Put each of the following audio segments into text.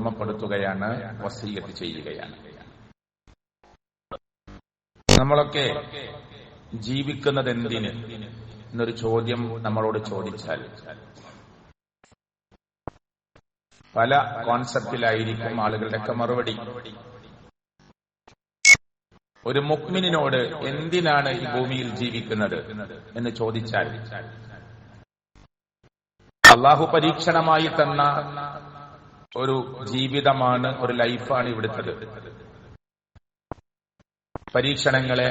ഓർമ്മപ്പെടുത്തുകയാണ്, വസീയത്ത് ചെയ്യുകയാണ്. നമ്മളൊക്കെ ജീവിക്കുന്നത് എന്തിന് എന്നൊരു ചോദ്യം നമ്മളോട് ചോദിച്ചാൽ പല കോൺസെപ്റ്റിലായിരിക്കും ആളുകളുടെയൊക്കെ മറുപടി. ഒരു മുഅ്മിനിനോട് എന്തിനാണ് ഈ ഭൂമിയിൽ ജീവിക്കുന്നത് എന്ന് ചോദിച്ചാൽ, അള്ളാഹു പരീക്ഷണമായി തന്ന ഒരു ജീവിതമാണ്, ഒരു ലൈഫാണ് ഇവിടുത്തത്. പരീക്ഷണങ്ങളെ,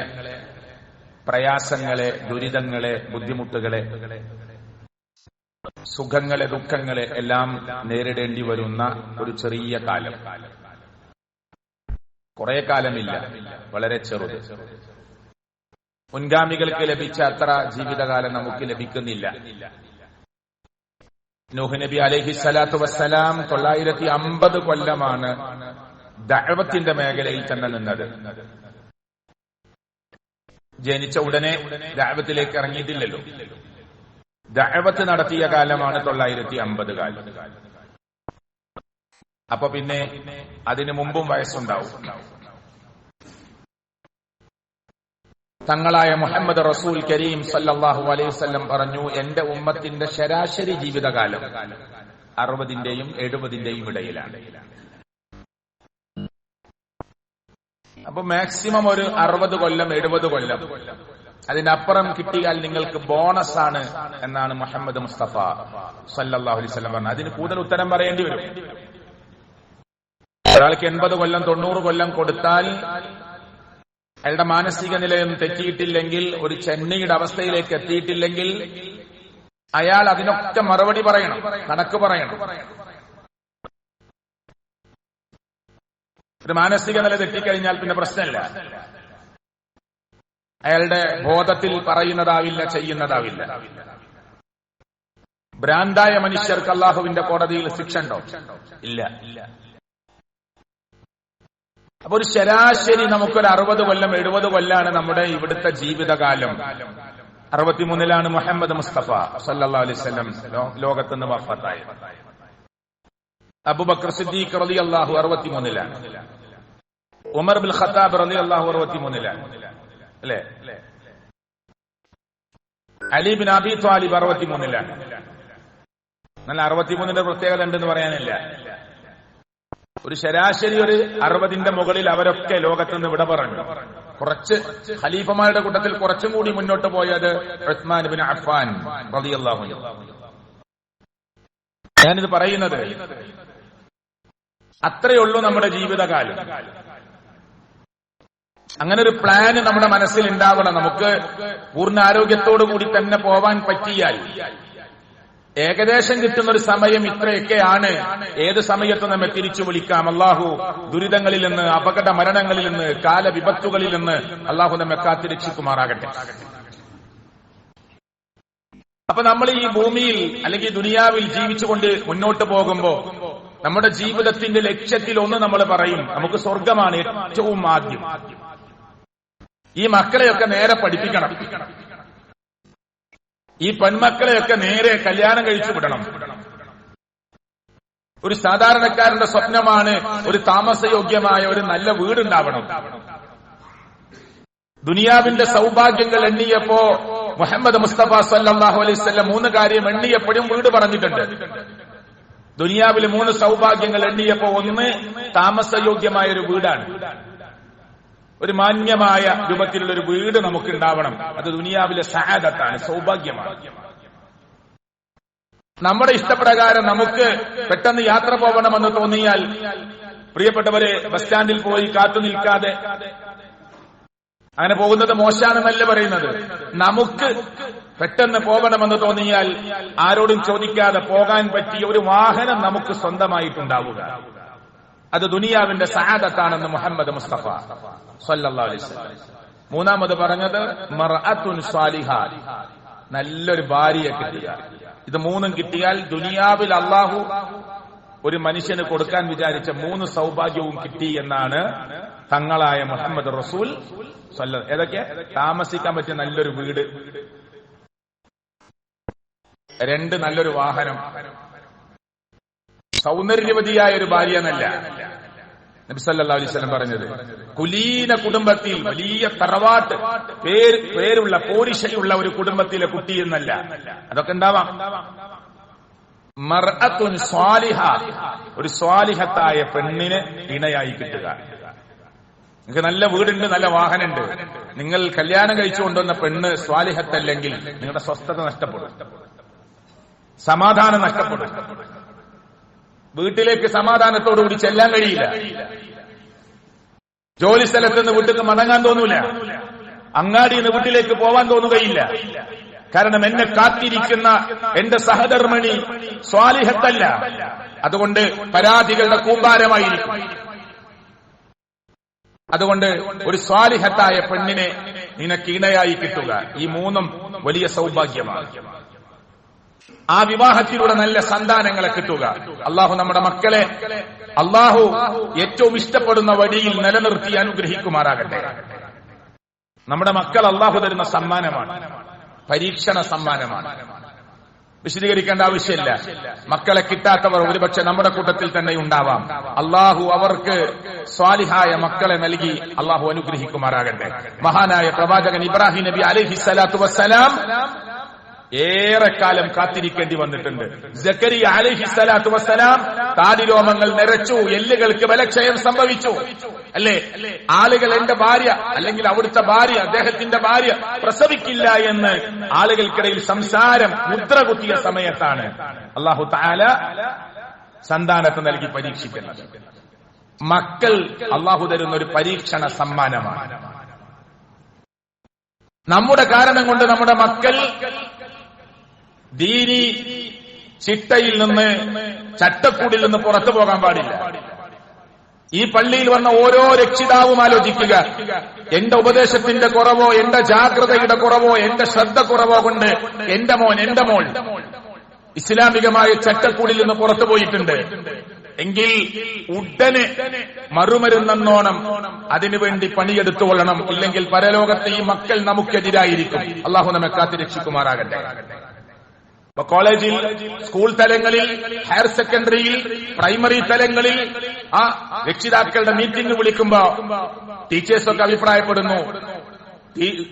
പ്രയാസങ്ങളെ, ദുരിതങ്ങളെ, ബുദ്ധിമുട്ടുകളെ, സുഖങ്ങളെ, ദുഃഖങ്ങളെ എല്ലാം നേരിടേണ്ടി വരുന്ന ഒരു ചെറിയ കാലം. കുറെ കാലമില്ല, വളരെ ചെറുത്. മുൻഗാമികൾക്ക് ലഭിച്ച അത്ര ജീവിതകാലം നമുക്ക് ലഭിക്കുന്നില്ല. നൂഹ് നബി അലൈഹിസ്സലാത്തു വസ്സലാം 950 കൊല്ലമാണ് ദഅവത്തിന്റെ മേഖലയിൽ തന്നെ നിന്നത്. ജനിച്ച ഉടനെ ദഅവത്തിലേക്ക് ഇറങ്ങിയിട്ടില്ലല്ലോ. ദഅവത്ത് നടത്തിയ കാലമാണ് 950 കാലം. അപ്പൊ പിന്നെ അതിനു മുമ്പും വയസ്സുണ്ടാവും. തങ്ങളായ മുഹമ്മദ് റസൂൽ കരീം സല്ലല്ലാഹു അലൈഹി വസല്ലം പറഞ്ഞു, എന്റെ ഉമ്മത്തിന്റെ ശരാശരി ജീവിതകാലം 60ന്റെയും 70ന്റെയും ഇടയിലാണ്. അപ്പൊ മാക്സിമം ഒരു 60 കൊല്ലം 70 കൊല്ലം, അതിനപ്പുറം കിട്ടിയാൽ നിങ്ങൾക്ക് ബോണസ് ആണ് എന്നാണ് മുഹമ്മദ് മുസ്തഫ സല്ലല്ലാഹു അലൈഹി വസല്ലം പറഞ്ഞത്. അതിന് കൂടുതൽ ഉത്തരം പറയേണ്ടി വരും. ഒരാൾക്ക് 80 കൊല്ലം 90 കൊല്ലം കൊടുത്താൽ അയാളുടെ മാനസിക നിലയൊന്നും തെറ്റിയിട്ടില്ലെങ്കിൽ, ഒരു ചെന്നൈയുടെ അവസ്ഥയിലേക്ക് എത്തിയിട്ടില്ലെങ്കിൽ, അയാൾ അതിനൊക്കെ മറുപടി പറയണം, കണക്ക് പറയണം. ഒരു മാനസിക നില തെറ്റിക്കഴിഞ്ഞാൽ പിന്നെ പ്രശ്നമില്ല. അയാളുടെ ബോധത്തിൽ പറയുന്നതാവില്ല, ചെയ്യുന്നതാവില്ല. ഭ്രാന്തായ മനുഷ്യർക്ക് അള്ളാഹുവിന്റെ കോടതിയിൽ ശിക്ഷ ഉണ്ടോ? ഇല്ല. അപ്പൊ ഒരു ശരാശരി നമുക്കൊരു 60 കൊല്ലം 70 കൊല്ലാണ് നമ്മുടെ ഇവിടുത്തെ ജീവിതകാലം. 63 മുഹമ്മദ് മുസ്തഫ സല്ലല്ലാഹു അലൈഹി വസല്ലം ലോകത്തുനിന്ന് വഫാത്തായത്. അബൂബക്കർ സിദ്ദീഖ് റളിയല്ലാഹു 63 ഉമർ ബിൻ ഖത്താബ് റളിയല്ലാഹു 63 അല്ലേ? അലി ബിൻ അബി ത്വാലിബ് 63 നല്ല 63ന്റെ പ്രത്യേകത ഉണ്ടെന്ന് പറയാനില്ല. ഒരു ശരാശരി ഒരു 60ന്റെ മുകളിൽ അവരൊക്കെ ലോകത്തുനിന്ന് വിട പറഞ്ഞു. കുറച്ച് ഖലീഫമാരുടെ കൂട്ടത്തിൽ കുറച്ചും കൂടി മുന്നോട്ട് പോയത് ഉസ്മാൻ ബിൻ അഫ്ഫാൻ റളിയല്ലാഹു അൻഹു. ഞാനിത് പറയുന്നത് അത്രയുള്ളൂ നമ്മുടെ ജീവിതകാലം. അങ്ങനെ ഒരു പ്ലാന് നമ്മുടെ മനസ്സിൽ ഉണ്ടാവണം. നമുക്ക് പൂർണ്ണ ആരോഗ്യത്തോടു കൂടി തന്നെ പോവാൻ പറ്റിയാൽ ഏകദേശം കിട്ടുന്ന ഒരു സമയം ഇത്രയൊക്കെയാണ്. ഏത് സമയത്തും നമ്മെ തിരിച്ചു വിളിക്കാം. അള്ളാഹു ദുരിതങ്ങളിൽ നിന്ന്, അപകട മരണങ്ങളിൽ നിന്ന്, കാലവിപത്തുകളിൽ നിന്ന് അള്ളാഹു നമ്മെ കാത്തുരക്ഷിക്കുമാറാകട്ടെ. അപ്പൊ നമ്മൾ ഈ ഭൂമിയിൽ അല്ലെങ്കിൽ ദുനിയാവിൽ ജീവിച്ചുകൊണ്ട് മുന്നോട്ട് പോകുമ്പോ നമ്മുടെ ജീവിതത്തിന്റെ ലക്ഷ്യത്തിൽ ഒന്ന് നമ്മൾ പറയും, നമുക്ക് സ്വർഗമാണ് ഏറ്റവും ആദ്യം. ഈ മക്കളെയൊക്കെ നേരെ പഠിപ്പിക്കണം. ഈ പെൺമക്കളെയൊക്കെ നേരെ കല്യാണം കഴിച്ചു വിടണം. ഒരു സാധാരണക്കാരന്റെ സ്വപ്നമാണ് ഒരു താമസയോഗ്യമായ ഒരു നല്ല വീടുണ്ടാവണം. ദുനിയാവിന്റെ സൗഭാഗ്യങ്ങൾ എണ്ണിയപ്പോ മുഹമ്മദ് മുസ്തഫ സല്ലല്ലാഹു അലൈഹി വസല്ലം 3 കാര്യം എണ്ണിയപ്പോഴും വീട് പറഞ്ഞിട്ടുണ്ട്. ദുനിയാവിൽ 3 സൗഭാഗ്യങ്ങൾ എണ്ണിയപ്പോ ഒന്ന് താമസയോഗ്യമായ ഒരു വീടാണ്. ഒരു മാന്യമായ രൂപത്തിലുള്ള ഒരു വീട് നമുക്കുണ്ടാവണം. അത് ദുനിയാവിലെ സഅദത്താണ്, സൗഭാഗ്യമാണ്. നമ്മുടെ ഇഷ്ടപ്രകാരം നമുക്ക് പെട്ടെന്ന് യാത്ര പോകണമെന്ന് തോന്നിയാൽ, പ്രിയപ്പെട്ടവരെ, ബസ് സ്റ്റാൻഡിൽ പോയി കാത്തു നിൽക്കാതെ അങ്ങനെ പോകുന്നത് മോശാണെന്നല്ല പറയുന്നത്. നമുക്ക് പെട്ടെന്ന് പോകണമെന്ന് തോന്നിയാൽ ആരോടും ചോദിക്കാതെ പോകാൻ പറ്റിയ ഒരു വാഹനം നമുക്ക് സ്വന്തമായിട്ടുണ്ടാവുക, അത് ദുനിയാവിന്റെ സഅദത്താണെന്ന് മുഹമ്മദ് മുസ്തഫ സല്ലല്ലാഹു അലൈഹി വസല്ലം. മൂന്നാമത് പറഞ്ഞത് മർഅത്തുൻ സാലിഹ, നല്ലൊരു ഭാര്യയെ കിട്ടുക. ഇത് 3 കിട്ടിയാൽ ദുനിയാവിൽ അള്ളാഹു ഒരു മനുഷ്യന് കൊടുക്കാൻ വിചാരിച്ച 3 സൗഭാഗ്യവും കിട്ടി എന്നാണ് തങ്ങളായ മുഹമ്മദ് റസൂൽ സല്ലല്ലാഹു. ഏതൊക്കെ? താമസിക്കാൻ പറ്റിയ നല്ലൊരു വീട്, 2 നല്ലൊരു വാഹനം, സൗന്ദര്യവതിയായ ഒരു ഭാര്യ എന്നല്ല നബി സല്ലല്ലാഹു അലൈഹി വസല്ലം പറഞ്ഞത്. കുലീന കുടുംബത്തിൽ, വലിയ തറവാട്ട് പേരുള്ള പോരിശയുള്ള ഒരു കുടുംബത്തിലെ കുട്ടി എന്നല്ല. അതൊക്കെ ഉണ്ടാവാം. മർഅത്തുൻ സ്വാലിഹ, ഒരു സ്വാലിഹത്തായ പെണ്ണിന് ഇണയായി കിട്ടുക. നിങ്ങൾക്ക് നല്ല വീടുണ്ട്, നല്ല വാഹനമുണ്ട്, നിങ്ങൾ കല്യാണം കഴിച്ചു കൊണ്ടുവന്ന പെണ്ണ് സ്വാലിഹത്തല്ലെങ്കിൽ നിങ്ങളുടെ സ്വസ്ഥത നഷ്ടപ്പെടും, സമാധാനം നഷ്ടപ്പെടും. വീട്ടിലേക്ക് സമാധാനത്തോടുകൂടി ചെല്ലാൻ കഴിയില്ല. ജോലി സ്ഥലത്ത് നിന്ന് വീട്ടിൽ മടങ്ങാൻ തോന്നൂല. അങ്ങാടിയിൽ നിന്ന് വീട്ടിലേക്ക് പോവാൻ തോന്നുകയില്ല. കാരണം എന്നെ കാത്തിരിക്കുന്ന എന്റെ സഹധർമ്മിണി സ്വാലിഹത്തല്ല. അതുകൊണ്ട് പരാതികളുടെ കൂമ്പാരമായിരിക്കും. അതുകൊണ്ട് ഒരു സ്വാലിഹത്തായ പെണ്ണിനെ നിനക്ക് ഇണയായി കിട്ടുക. ഈ മൂന്നും വലിയ സൗഭാഗ്യമാണ്. ആ വിവാഹത്തിലൂടെ നല്ല സന്താനങ്ങളെ കിട്ടുക. അള്ളാഹു നമ്മുടെ മക്കളെ അള്ളാഹു ഏറ്റവും ഇഷ്ടപ്പെടുന്ന വഴിയിൽ നിലനിർത്തി അനുഗ്രഹിക്കുമാറാകട്ടെ. നമ്മുടെ മക്കൾ അള്ളാഹു തരുന്ന സമ്മാനമാണ്, പരീക്ഷണ സമ്മാനമാണ്. വിശദീകരിക്കേണ്ട ആവശ്യമില്ല. മക്കളെ കിട്ടാത്തവർ ഒരുപക്ഷെ നമ്മുടെ കൂട്ടത്തിൽ തന്നെ ഉണ്ടാവാം. അള്ളാഹു അവർക്ക് സ്വാലിഹായ മക്കളെ നൽകി അള്ളാഹു അനുഗ്രഹിക്കുമാറാകട്ടെ. മഹാനായ പ്രവാചകൻ ഇബ്രാഹിം നബി അലൈഹി സ്വലാത്തു വസ്സലാം ഏറെക്കാലം കാത്തിരിക്കേണ്ടി വന്നിട്ടുണ്ട്. സക്കരിയ അലൈഹി സ്വലാത്തു വസ്സലാം താടിരോമങ്ങൾ നിറച്ചു, എല്ലുകൾക്ക് ബലക്ഷയം സംഭവിച്ചു. അല്ലേ? ആളുകൾ എന്റെ ഭാര്യ അല്ലെങ്കിൽ അവിടുത്തെ ഭാര്യ, അദ്ദേഹത്തിന്റെ ഭാര്യ പ്രസവിക്കില്ല എന്ന് ആളുകൾക്കിടയിൽ സംസാരം മുദ്ര കുത്തിയ സമയത്താണ് അല്ലാഹു തആല സന്താനത്തെ നൽകി പരീക്ഷിക്കുന്നത്. മക്കൾ അല്ലാഹു തരുന്ന ഒരു പരീക്ഷണ സമ്മാനമാണ്. നമ്മുടെ കാരണം കൊണ്ട് നമ്മുടെ മക്കൾ ദീനി ചിട്ടയിൽ നിന്ന്, ചട്ടക്കൂടിൽ നിന്ന് പുറത്തു പോകാൻ പാടില്ല. ഈ പള്ളിയിൽ വന്ന ഓരോ രക്ഷിതാവും ആലോചിക്കുക, എന്റെ ഉപദേശത്തിന്റെ കുറവോ, എന്റെ ജാഗ്രതയുടെ കുറവോ, എന്റെ ശ്രദ്ധ കുറവോ കൊണ്ട് എന്റെ മോൾ ഇസ്ലാമികമായ ചട്ടക്കൂടിൽ നിന്ന് പുറത്തു പോയിട്ടുണ്ട് എങ്കിൽ ഉടനെ മറുമരുന്നോണം അതിനുവേണ്ടി പണിയെടുത്തുകൊള്ളണം. ഇല്ലെങ്കിൽ പരലോകത്തെ ഈ മക്കൾ നമുക്കെതിരായിരിക്കും. അള്ളാഹു നമ്മെ കാത്തുരക്ഷിക്കുമാറാകട്ടെ. കോളേജിൽ, സ്കൂൾ തലങ്ങളിൽ, ഹയർ സെക്കൻഡറിയിൽ, പ്രൈമറി തലങ്ങളിൽ ആ രക്ഷിതാക്കളുടെ മീറ്റിംഗ് വിളിക്കുമ്പോ ടീച്ചേഴ്സൊക്കെ അഭിപ്രായപ്പെടുന്നു,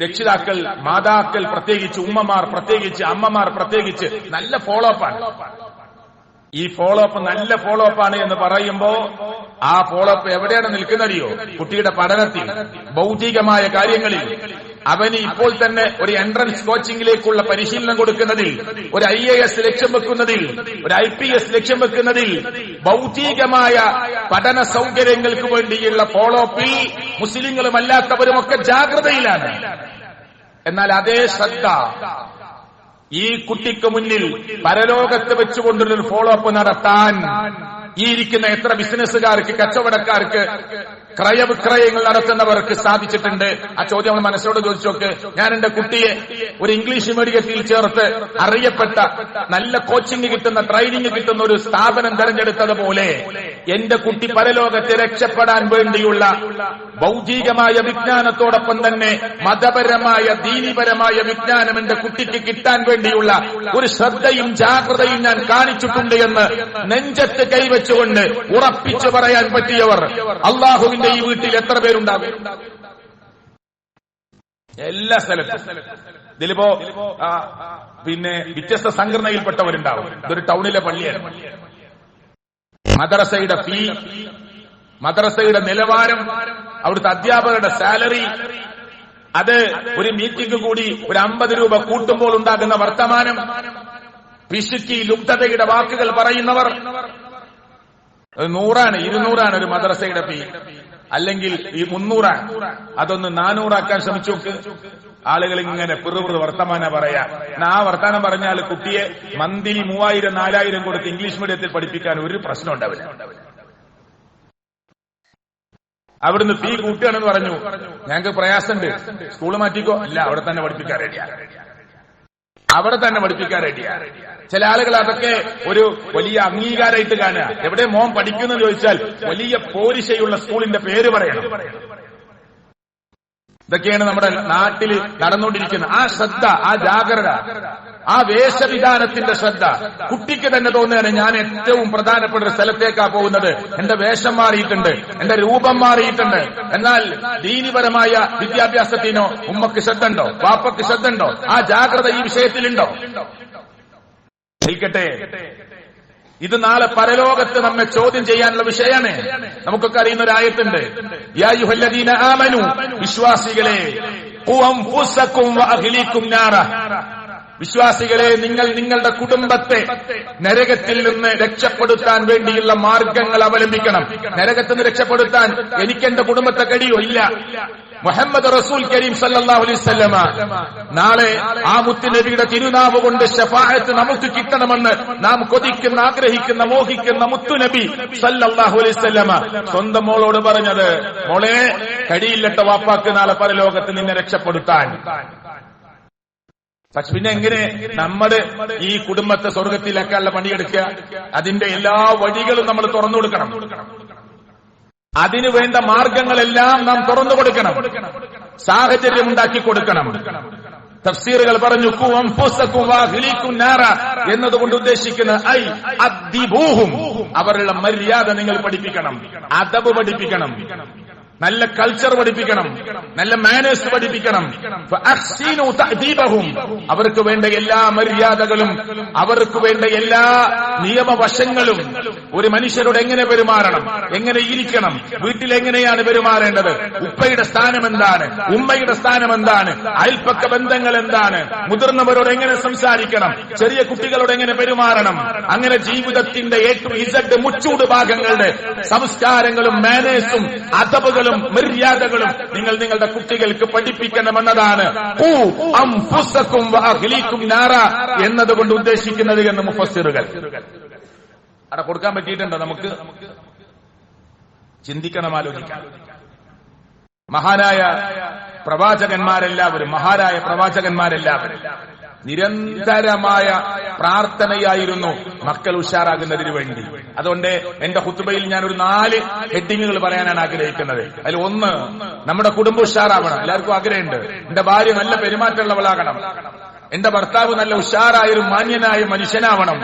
രക്ഷിതാക്കൾ, മാതാക്കൾ പ്രത്യേകിച്ച്, ഉമ്മമാർ പ്രത്യേകിച്ച്, അമ്മമാർ പ്രത്യേകിച്ച് നല്ല ഫോളോ അപ്പാണ്. ഈ ഫോളോ അപ്പ് നല്ല ഫോളോ അപ്പാണ് എന്ന് പറയുമ്പോ ആ ഫോളോ അപ്പ് എവിടെയാണ് നിൽക്കുന്നറിയോ? കുട്ടിയുടെ പഠനത്തിൽ, ഭൗതികമായ കാര്യങ്ങളിൽ. അവന് ഇപ്പോൾ തന്നെ ഒരു എൻട്രൻസ് കോച്ചിങ്ങിലേക്കുള്ള പരിശീലനം കൊടുക്കുന്നതിൽ, ഒരു IAS ലക്ഷ്യം വെക്കുന്നതിൽ, ഒരു IPS ലക്ഷ്യം വെക്കുന്നതിൽ, ഭൗതികമായ പഠന സൗകര്യങ്ങൾക്ക് വേണ്ടിയുള്ള ഫോളോ അപ്പിൽ മുസ്ലിങ്ങളും അല്ലാത്തവരുമൊക്കെ ജാഗ്രതയിലാണ്. എന്നാൽ അതേ ശ്രദ്ധ ഈ കുട്ടിക്ക് മുന്നിൽ പരലോകത്ത് വെച്ചുകൊണ്ടൊരു ഫോളോ അപ്പ് നടത്താൻ ഈ ഇരിക്കുന്ന എത്ര ബിസിനസ്സുകാർക്ക്, കച്ചവടക്കാർക്ക്, ക്രയവിക്രയങ്ങൾ നടത്തുന്നവർക്ക് സാധിച്ചിട്ടുണ്ട്? ആ ചോദ്യം നമ്മൾ മനസ്സോട് ചോദിച്ചു നോക്ക്. ഞാൻ എന്റെ കുട്ടിയെ ഒരു ഇംഗ്ലീഷ് മീഡിയത്തിൽ ചേർത്ത് അറിയപ്പെട്ട നല്ല കോച്ചിങ് കിട്ടുന്ന, ട്രെയിനിങ് കിട്ടുന്ന ഒരു സ്ഥാപനം തെരഞ്ഞെടുത്തതുപോലെ എന്റെ കുട്ടി പരലോകത്തെ രക്ഷപ്പെടാൻ വേണ്ടിയുള്ള ഭൗതികമായ വിജ്ഞാനത്തോടൊപ്പം തന്നെ മതപരമായ, ദീനിപരമായ വിജ്ഞാനം എന്റെ കുട്ടിക്ക് കിട്ടാൻ വേണ്ടിയുള്ള ഒരു ശ്രദ്ധയും ജാഗ്രതയും ഞാൻ കാണിച്ചിട്ടുണ്ട് എന്ന് നെഞ്ചത്ത് കൈവച്ചുകൊണ്ട് ഉറപ്പിച്ചു പറയാൻ പറ്റിയവർ അള്ളാഹുവിന്റെ ഈ വീട്ടിൽ എത്ര പേരുണ്ടാകും? എല്ലാ സ്ഥലത്തും. ഇതിലിപ്പോ പിന്നെ വ്യത്യസ്ത സംഘടനയിൽപ്പെട്ടവരുണ്ടാവും. ഇതൊരു ടൗണിലെ പള്ളിയാണ്. മദ്രസയുടെ ഫീ, മദ്രസയുടെ നിലവാരം, അവിടുത്തെ അധ്യാപകരുടെ സാലറി, അത് ഒരു മീറ്റിംഗ് കൂടി ഒരു 50 രൂപ കൂട്ടുമ്പോൾ ഉണ്ടാകുന്ന വർത്തമാനം, പിശുക്കി ലുബ്ധതയുടെ വാക്കുകൾ പറയുന്നവർ. 100 200 ഒരു മദ്രസയുടെ ഫീ, അല്ലെങ്കിൽ ഈ 300. അതൊന്ന് 400 ശ്രമിച്ചു നോക്ക്. ആളുകൾ ഇങ്ങനെ പിറുപിറു വർത്തമാനം പറയാ. ആ വർത്തമാനം പറഞ്ഞാൽ കുട്ടിയെ മന്ത്ലി 3000 4000 കൊടുത്ത് ഇംഗ്ലീഷ് മീഡിയത്തിൽ പഠിപ്പിക്കാൻ ഒരു പ്രശ്നം ഉണ്ടാവില്ല. അവിടുന്ന് ഫീ കൂട്ടുകയാണെന്ന് പറഞ്ഞു, ഞങ്ങൾക്ക് പ്രയാസമുണ്ട്, സ്കൂള് മാറ്റിക്കോ. ഇല്ല, അവിടെ തന്നെ പഠിപ്പിക്കാൻ റെഡിയാ, അവിടെ തന്നെ പഠിപ്പിക്കാൻ റെഡിയാ. ചില ആളുകൾ അതൊക്കെ ഒരു വലിയ അംഗീകാരമായിട്ട് കാണുക. എവിടെ മോൻ പഠിക്കുന്നെന്ന് ചോദിച്ചാൽ വലിയ പോരിശയുള്ള സ്കൂളിന്റെ പേര് പറയണം. ഇതൊക്കെയാണ് നമ്മുടെ നാട്ടിൽ നടന്നുകൊണ്ടിരിക്കുന്നത്. ആ ശ്രദ്ധ, ആ ജാഗ്രത, ആ വേഷവിധാനത്തിന്റെ ശ്രദ്ധ കുട്ടിക്ക് തന്നെ തോന്നുകയാണ് ഞാൻ ഏറ്റവും പ്രധാനപ്പെട്ട ഒരു സ്ഥലത്തേക്കാ പോകുന്നത്, എന്റെ വേഷം മാറിയിട്ടുണ്ട്, എന്റെ രൂപം മാറിയിട്ടുണ്ട്. എന്നാൽ ദീനിപരമായ വിദ്യാഭ്യാസത്തിനോ ഉമ്മക്ക് ശ്രദ്ധ ഉണ്ടോ, വാപ്പക്ക് ശ്രദ്ധ ഉണ്ടോ? ആ ജാഗ്രത ഈ വിഷയത്തിലുണ്ടോ? നിൽക്കട്ടെ, ഇത് നാളെ പരലോകത്ത് നമ്മെ ചോദ്യം ചെയ്യാനുള്ള വിഷയമാണ്. നമുക്കൊക്കെ അറിയുന്ന ഒരു ആയത്തുണ്ട്, യാ അയ്യുഹല്ലദീന ആമനു, വിശ്വാസികളെ, ഖു അൻഫുസകും വഅഹ്ലീകും നാറ, വിശ്വാസികളെ നിങ്ങൾ നിങ്ങളുടെ കുടുംബത്തെ നരകത്തിൽ നിന്ന് രക്ഷപ്പെടുത്താൻ വേണ്ടിയുള്ള മാർഗങ്ങൾ അവലംബിക്കണം. നരകത്തിൽ നിന്ന് രക്ഷപ്പെടുത്താൻ എനിക്ക് എന്റെ കുടുംബത്തെ കഴിയോ? ഇല്ല. മുഹമ്മദ് റസൂൽ കരീം സല്ലല്ലാഹു അലൈഹി വസല്ലമ നാളെ ആ മുത്തുനബിയുടെ തിരുനാവ് കൊണ്ട് ശഫാഅത്ത് നമുക്ക് കിട്ടണമെന്ന് നാം കൊതിക്കുന്ന, ആഗ്രഹിക്കുന്ന, മോഹിക്കുന്ന മുത്തുനബി സല്ലല്ലാഹു അലൈഹി വസല്ലമ സ്വന്തം മോളോട് പറഞ്ഞത്, മോളെ കഴിയില്ലട്ട വാപ്പാക്ക് നാളെ പരലോകത്ത് നിന്നെ രക്ഷപ്പെടുത്താൻ. പക്ഷെ പിന്നെ എങ്ങനെ നമ്മുടെ ഈ കുടുംബത്തെ സ്വർഗത്തിലേക്കുള്ള പണിയെടുക്കുക? അതിന്റെ എല്ലാ വഴികളും നമ്മൾ തുറന്നു കൊടുക്കണം. അതിനു വേണ്ട മാർഗങ്ങളെല്ലാം നാം തുറന്നു കൊടുക്കണം, സാഹചര്യം ഉണ്ടാക്കി കൊടുക്കണം. തഫ്സീറുകൾ പറഞ്ഞു, ഖു അൻഫുസകും വഅഹ്ലീകും നാറ എന്നതുകൊണ്ട് ഉദ്ദേശിക്കുന്ന ഐ അദ്ദിബൂഹും, അവരുടെ മര്യാദ നിങ്ങൾ പഠിപ്പിക്കണം, അദബ് പഠിപ്പിക്കണം, നല്ല കൾച്ചർ പഠിപ്പിക്കണം, നല്ല മാനേഴ്സ് പഠിപ്പിക്കണം. ഫഅഹ്സിനു തഅദീബഹും, അവർക്ക് വേണ്ട എല്ലാ മര്യാദകളും, അവർക്ക് വേണ്ട എല്ലാ നിയമവശങ്ങളും, ഒരു മനുഷ്യരോട് എങ്ങനെ പെരുമാറണം, എങ്ങനെ ഇരിക്കണം, വീട്ടിൽ എങ്ങനെയാണ് പെരുമാറേണ്ടത്, ഉപ്പയുടെ സ്ഥാനം എന്താണ്, ഉമ്മയുടെ സ്ഥാനം എന്താണ്, അയൽപ്പക്ക ബന്ധങ്ങൾ എന്താണ്, മുതിർന്നവരോട് എങ്ങനെ സംസാരിക്കണം, ചെറിയ കുട്ടികളോട് എങ്ങനെ പെരുമാറണം, അങ്ങനെ ജീവിതത്തിന്റെ എ ടു ഇസഡ് മുച്ചൂട് ഭാഗങ്ങളുടെ സംസ്കാരങ്ങളും മാനേഴ്സും അദബുകളും മര്യാദകളും നിങ്ങൾ നിങ്ങളുടെ കുട്ടികൾക്ക് പഠിപ്പിക്കണമെന്നതാണ് ഖു അൻഫുസകും വഅഹ്ലീകും നാറ എന്നതുകൊണ്ട് ഉദ്ദേശിക്കുന്നത് എന്ന് മുഫസ്സിറുകൾ. അവിടെ കൊടുക്കാൻ പറ്റിയിട്ടുണ്ടോ? നമുക്ക് ചിന്തിക്കണം, ആലോചിക്കാം. മഹാനായ പ്രവാചകന്മാരെല്ലാവരും നിരന്തരമായ പ്രാർത്ഥനയായിരുന്നു മക്കൾ ഉഷാറാകുന്നതിന് വേണ്ടി. അതുകൊണ്ട് എന്റെ ഖുത്ബയിൽ ഞാൻ ഒരു 4 ഹെഡിങ്ങുകൾ പറയാനാണ് ആഗ്രഹിക്കുന്നത്. അതിൽ ഒന്ന്, നമ്മുടെ കുടുംബം ഉഷാറാവണം. എല്ലാവർക്കും ആഗ്രഹമുണ്ട്, എന്റെ ഭാര്യ നല്ല പെരുമാറ്റമുള്ളവളാകണം, എന്റെ ഭർത്താവ് നല്ല ഉഷാറായൊരു മാന്യനായ മനുഷ്യനാവണം,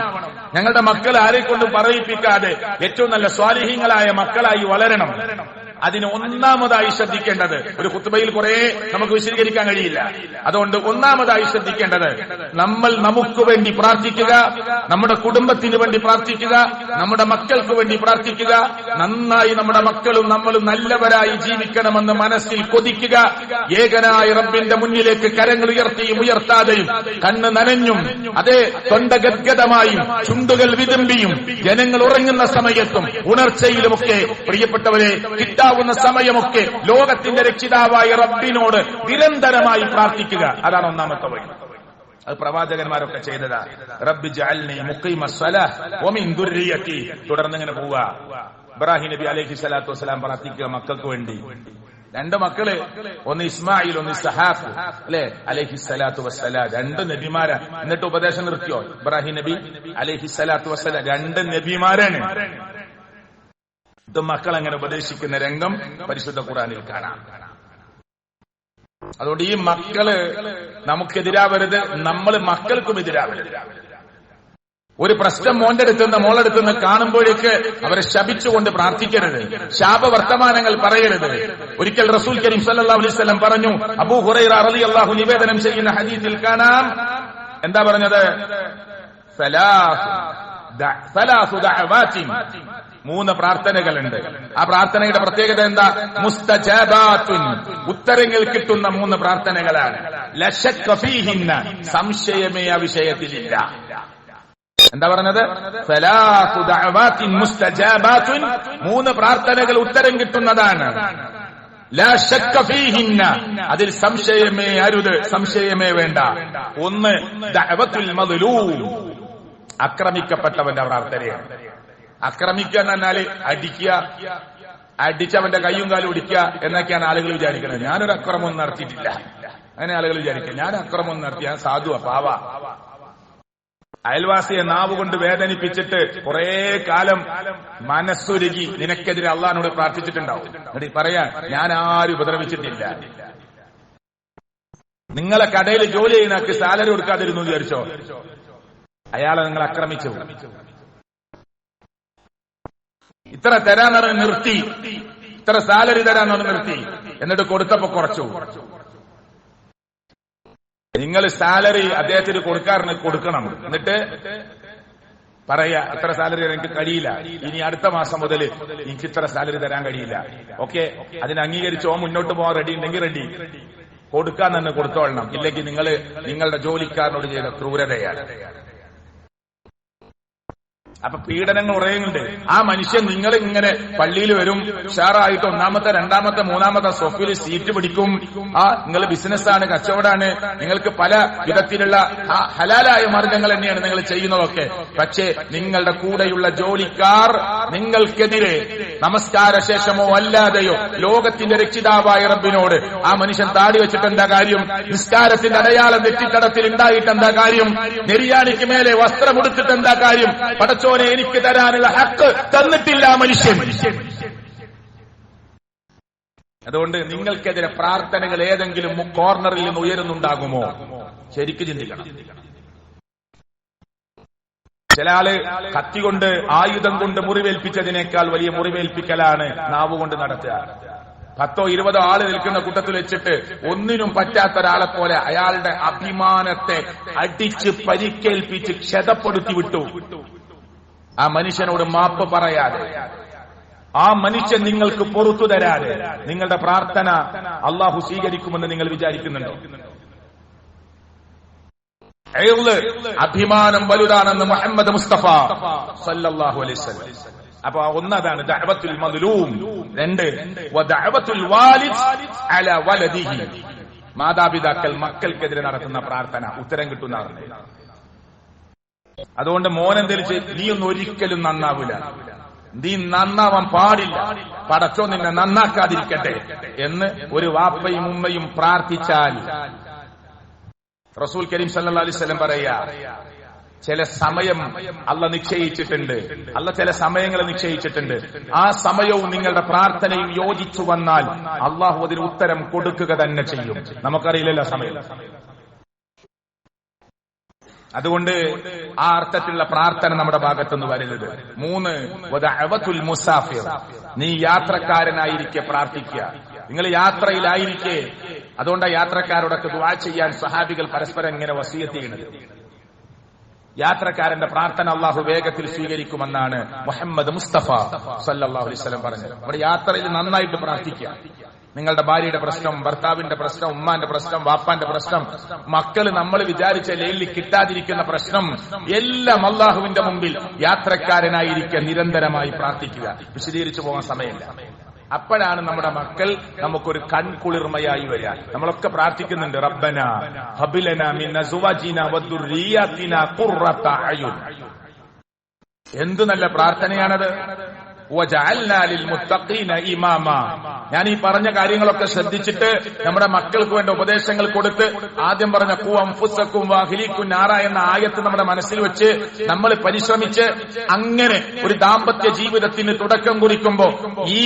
ഞങ്ങളുടെ മക്കൾ ആരെക്കൊണ്ടും പറയിപ്പിക്കാതെ ഏറ്റവും നല്ല സ്വാലിഹീങ്ങളായ മക്കളായി വളരണം. അതിന് ഒന്നാമതായി ശ്രദ്ധിക്കേണ്ടത്, ഒരു ഖുത്ബയിൽ കുറെ നമുക്ക് വിശദീകരിക്കാൻ കഴിയില്ല, അതുകൊണ്ട് ഒന്നാമതായി ശ്രദ്ധിക്കേണ്ടത്, നമ്മൾ നമുക്ക് വേണ്ടി പ്രാർത്ഥിക്കുക, നമ്മുടെ കുടുംബത്തിന് വേണ്ടി പ്രാർത്ഥിക്കുക, നമ്മുടെ മക്കൾക്ക് വേണ്ടി പ്രാർത്ഥിക്കുക. നന്നായി നമ്മുടെ മക്കളും നമ്മളും നല്ലവരായി ജീവിക്കണമെന്ന് മനസ്സിൽ കൊതിക്കുക. ഏകനായ റബ്ബിന്റെ മുന്നിലേക്ക് കരങ്ങൾ ഉയർത്തിയും ഉയർത്താതെയും, കണ്ണ് നനഞ്ഞും അതേ തൊണ്ട ഗദ്ഗതമായും ചുണ്ടുകൾ വിതുമ്പിയും, ജനങ്ങൾ ഉറങ്ങുന്ന സമയത്തും ഉണർച്ചയിലുമൊക്കെ പ്രിയപ്പെട്ടവരെ കിട്ടാവുന്ന സമയമൊക്കെ ലോകത്തിന്റെ രക്ഷിതാവായ റബ്ബിനോട് നിരന്തരമായി പ്രാർത്ഥിക്കുക. അതാണ് ഒന്നാമത്തെ വഴി. അത് പ്രവാചകന്മാരൊക്കെ ചെയ്തതാ. റബ്ബി ജഅൽനി മുഖീമസ്സലാഹ് വമിൻ ദുർരിയതി. തുടർന്ന് ഇങ്ങനെ പോവുക. ഇബ്രാഹിം നബി അലൈഹി സ്വലാത്തു വസ്സലാം പ്രാർത്ഥിക്കുക മക്കൾക്ക് വേണ്ടി. 2 മക്കള്, ഒന്ന് ഇസ്മായിൽ, ഒന്ന് ഇസ്ഹാഖ്, അല്ലെ അലൈഹി സ്വലാത്തു വസ്സലാം. 2 നബിമാരാ. എന്നിട്ട് ഉപദേശം നിർത്തിയോ? ഇബ്രാഹിം നബി അലൈഹി സ്വലാത്തു വസ്സലാം 2 നബിമാരാണ്. ഇത് മക്കൾ അങ്ങനെ ഉപദേശിക്കുന്ന രംഗം പരിശുദ്ധ ഖുർആനിൽ കാണാം. അതുകൊണ്ട് ഈ മക്കള് നമുക്കെതിരാവരുത്, നമ്മൾ മക്കൾക്കും എതിരാവരുത്. ഒരു പ്രശ്നം മോന്റെ അടുത്തുനിന്ന് മോളെടുത്തുനിന്ന് കാണുമ്പോഴേക്ക് അവരെ ശപിച്ചുകൊണ്ട് പ്രാർത്ഥിക്കരുത്, ശാപവർത്തമാനങ്ങൾ പറയരുത്. ഒരിക്കൽ റസൂൽ കരീം സല്ലല്ലാഹു അലൈഹി വസല്ലം പറഞ്ഞു, അബൂ ഹുറൈറ റളിയല്ലാഹു നിവേദനം ചെയ്യുന്ന ഹദീസിൽ കാണാം, എന്താ പറഞ്ഞത്? സലാസു ദഅവാത്തിൻ, 3 പ്രാർത്ഥനകളുണ്ട്. ആ പ്രാർത്ഥനയുടെ പ്രത്യേകത എന്താ? മുസ്തജാബാത്തുൻ, ഉത്തരങ്ങൾ കിട്ടുന്ന 3 പ്രാർത്ഥനകളാണ്. ല ശക്ക ഫീഹിന്ന, സംശയമേ ആ വിഷയത്തിലില്ല. എന്താ പറഞ്ഞത്? സലാസു ദഅവാത്തിൻ മുസ്തജാബാത്തുൻ, 3 പ്രാർത്ഥനകൾ ഉത്തരം കിട്ടുന്നതാണ്. ലാ ശക്ക ഫീഹിന്ന, അതിൽ സംശയമേ അരുത്, സംശയമേ വേണ്ട. 1 ദഅവത്തുൽ മദ്ലൂം, ആക്രമിക്കപ്പെട്ടവന്റെ പ്രാർത്ഥനയാണ്. ആക്രമിക്കുക എന്ന് പറഞ്ഞാല് അടിച്ചവന്റെ കയ്യും കാലും ഒടിക്കുക എന്നൊക്കെയാണ് ആളുകൾ വിചാരിക്കുന്നത്. ഞാനൊരു അക്രമം നടത്തിയിട്ടില്ല, അങ്ങനെ ആളുകൾ വിചാരിക്കുക. ഞാൻ അക്രമം നടത്തി, ഞാൻ സാധുവ, പാവ. അയൽവാസിയെ നാവ് കൊണ്ട് വേദനിപ്പിച്ചിട്ട് കുറെ കാലം മനസ്സുരുകി നിനക്കെതിരെ അള്ളാഹിനോട് പ്രാർത്ഥിച്ചിട്ടുണ്ടാവും. എന്നിട്ട് പറയാൻ, ഞാൻ ആരും ഉപദ്രവിച്ചിട്ടില്ല, നിങ്ങളെ കടയിൽ ജോലി ചെയ്യുന്നവർക്ക് സാലറി കൊടുക്കാതിരുന്നു വിചാരിച്ചോ, അയാളെ നിങ്ങൾ ആക്രമിച്ചു. ഇത്ര തരാന്ന് പറഞ്ഞ് നിർത്തി, ഇത്ര സാലറി തരാന്ന് പറഞ്ഞ് നിർത്തി, എന്നിട്ട് കൊടുത്തപ്പോ കുറച്ചു. നിങ്ങൾ സാലറി അദ്ദേഹത്തിന് കൊടുക്കണം, എന്നിട്ട് പറയാ ഇത്ര സാലറി എനിക്ക് കഴിയില്ല, ഇനി അടുത്ത മാസം മുതൽ എനിക്ക് ഇത്ര സാലറി തരാൻ കഴിയില്ല. ഓക്കെ, അതിന് അംഗീകരിച്ചോ മുന്നോട്ട് പോകാൻ റെഡി ഉണ്ടെങ്കിൽ റെഡി, കൊടുക്കാൻ തന്നെ കൊടുത്തോളണം, ഇല്ലെങ്കിൽ നിങ്ങൾ നിങ്ങളുടെ ജോലിക്കാരനോട് ചെയ്ത ക്രൂരതയാണ്. അപ്പൊ പീഡനങ്ങൾ കുറയുന്നുണ്ട്. ആ മനുഷ്യൻ നിങ്ങൾ ഇങ്ങനെ പള്ളിയിൽ വരും, ഉഷാറായിട്ട് ഒന്നാമത്തെ രണ്ടാമത്തെ മൂന്നാമത്തെ സോഫിൽ സീറ്റ് പിടിക്കും. നിങ്ങൾ ബിസിനസ്സാണ്, കച്ചവടമാണ്, നിങ്ങൾക്ക് പല വിധത്തിലുള്ള ഹലാലായ മാർഗങ്ങൾ തന്നെയാണ് നിങ്ങൾ ചെയ്യുന്നതൊക്കെ. പക്ഷേ നിങ്ങളുടെ കൂടെയുള്ള ജോലിക്കാർ നിങ്ങൾക്കെതിരെ നമസ്കാര ശേഷമോ അല്ലാതെയോ ലോകത്തിന്റെ രക്ഷിതാവായ റബ്ബിനോട് ആ മനുഷ്യൻ താടി വെച്ചിട്ട് എന്താ കാര്യം, നിസ്കാരത്തിന്റെ അടയാളം നെറ്റിത്തടത്തിൽ ഉണ്ടായിട്ട് എന്താ കാര്യം, നെരിയാണിക്ക് മേലെ വസ്ത്രമുടുത്തിട്ട് എന്താ കാര്യം, പടച്ചോനെ എനിക്ക് തരാനുള്ള ഹക്ക് തന്നിട്ടില്ല മനുഷ്യൻ. അതുകൊണ്ട് നിങ്ങൾക്കെതിരെ പ്രാർത്ഥനകൾ ഏതെങ്കിലും കോർണറിൽ നിന്ന് ഉയരുന്നുണ്ടാകുമോ, ശരിക്കും ചിന്തിക്കണം. ചില ആള് കത്തികൊണ്ട് ആയുധം കൊണ്ട് മുറിവേൽപ്പിച്ചതിനേക്കാൾ വലിയ മുറിവേൽപ്പിക്കലാണ് നാവുകൊണ്ട് നടത്തുക. 10 or 20 ആള് നിൽക്കുന്ന കൂട്ടത്തിൽ വെച്ചിട്ട് ഒന്നിനും പറ്റാത്ത ഒരാളെ പോലെ അയാളുടെ അഭിമാനത്തെ അടിച്ച് പരിക്കേൽപ്പിച്ച് ക്ഷതപ്പെടുത്തി വിട്ടു. ആ മനുഷ്യനോട് മാപ്പ് പറയാതെ, ആ മനുഷ്യൻ നിങ്ങൾക്ക് പുറത്തു തരാതെ നിങ്ങളുടെ പ്രാർത്ഥന അള്ളാഹു സ്വീകരിക്കുമെന്ന് നിങ്ങൾ വിചാരിക്കുന്നുണ്ടോ? അഭിമാനം വലുതാണെന്ന് മുഹമ്മദ് മുസ്തഫ സല്ലല്ലാഹു അലൈഹി വസല്ലം. അപ്പൊ ഒന്നതാണ് ദഅവത്തുൽ മദ്ലൂം. 2 വദഅവത്തുൽ വാലിദ് അലാ വലദിഹി, മാതാപിതാക്കൾ മക്കൾക്കെതിരെ നടത്തുന്ന പ്രാർത്ഥന ഉത്തരം കിട്ടുന്നതാണ്. അതുകൊണ്ട് മോനെന്തേലും നീ ഒന്നും ഒരിക്കലും നന്നാവില്ല, നീ നന്നാവാൻ പാടില്ല, പടച്ചോ നിന്നെ നന്നാക്കാതിരിക്കട്ടെ എന്ന് ഒരു വാപ്പയും ഉമ്മയും പ്രാർത്ഥിച്ചാൽ റസൂൽ കരീം സല്ലല്ലാഹു അലൈഹി വസല്ലം പറയാ, ചില സമയം അള്ള നിശ്ചയിച്ചിട്ടുണ്ട്, അള്ള ചില സമയങ്ങൾ നിശ്ചയിച്ചിട്ടുണ്ട്. ആ സമയവും നിങ്ങളുടെ പ്രാർത്ഥനയും യോജിച്ചു വന്നാൽ അള്ളാഹു അതിന് ഉത്തരം കൊടുക്കുക തന്നെ ചെയ്യും. നമുക്കറിയില്ലല്ലോ സമയം. അതുകൊണ്ട് ആ അർത്ഥത്തിലുള്ള പ്രാർത്ഥന നമ്മുടെ ഭാഗത്തുനിന്ന് വരുന്നത്. 3 വദഅവത്തുൽ മുസാഫിർ, നീ യാത്രക്കാരനായിരിക്കെ പ്രാർത്ഥിക്കുക. നിങ്ങൾ യാത്രയിലായിരിക്കെ, അതുകൊണ്ട് യാത്രക്കാരോടൊക്കെ ദുആ ചെയ്യാൻ സഹാബികൾ പരസ്പരം ഇങ്ങനെ വസിയത്ത് ചെയ്യുന്നത്. യാത്രക്കാരന്റെ പ്രാർത്ഥന അള്ളാഹു വേഗത്തിൽ സ്വീകരിക്കുമെന്നാണ് മുഹമ്മദ് മുസ്തഫ സല്ലല്ലാഹു അലൈഹി വസല്ലം പറഞ്ഞത്. നമ്മുടെ യാത്രയിൽ നന്നായിട്ട് പ്രാർത്ഥിക്കുക. നിങ്ങളുടെ ഭാര്യയുടെ പ്രശ്നം, ഭർത്താവിന്റെ പ്രശ്നം, ഉമ്മാന്റെ പ്രശ്നം, വാപ്പാന്റെ പ്രശ്നം, മക്കള് നമ്മൾ വിചാരിച്ച ലൈനിൽ കിട്ടാതിരിക്കുന്ന പ്രശ്നം എല്ലാം അള്ളാഹുവിന്റെ മുമ്പിൽ യാത്രക്കാരനായിരിക്കെ നിരന്തരമായി പ്രാർത്ഥിക്കുക. വിശദീകരിച്ചു പോകാൻ സമയമില്ല. അപ്പോഴാണ് നമ്മുടെ മക്കൾ നമുക്കൊരു കൺകുളിർമയായി വരിക. നമ്മളൊക്കെ പ്രാർത്ഥിക്കുന്നുണ്ട്, റബ്ബന ഹബ് ലനാ മിൻ അസ്വാജിനാ വദുർരിയ്യാതിനാ ഖുർറത അയുൻ. എന്ത് നല്ല പ്രാർത്ഥനയാണത്. വജഅൽനാ ലിൽ മുത്തഖീന ഇമാമ. ഞാൻ ഈ പറഞ്ഞ കാര്യങ്ങളൊക്കെ ശ്രദ്ധിച്ചിട്ട് നമ്മുടെ മക്കൾക്ക് വേണ്ട ഉപദേശങ്ങൾ കൊടുത്ത് ആദ്യം പറഞ്ഞ ഖു അൻഫുസകും വഅഹ്ലികും നാറ എന്ന ആയത്ത് നമ്മുടെ മനസ്സിൽ വെച്ച് നമ്മൾ പരിശ്രമിച്ച് അങ്ങനെ ഒരു ദാമ്പത്യ ജീവിതത്തിന് തുടക്കം കുറിക്കുമ്പോ ഈ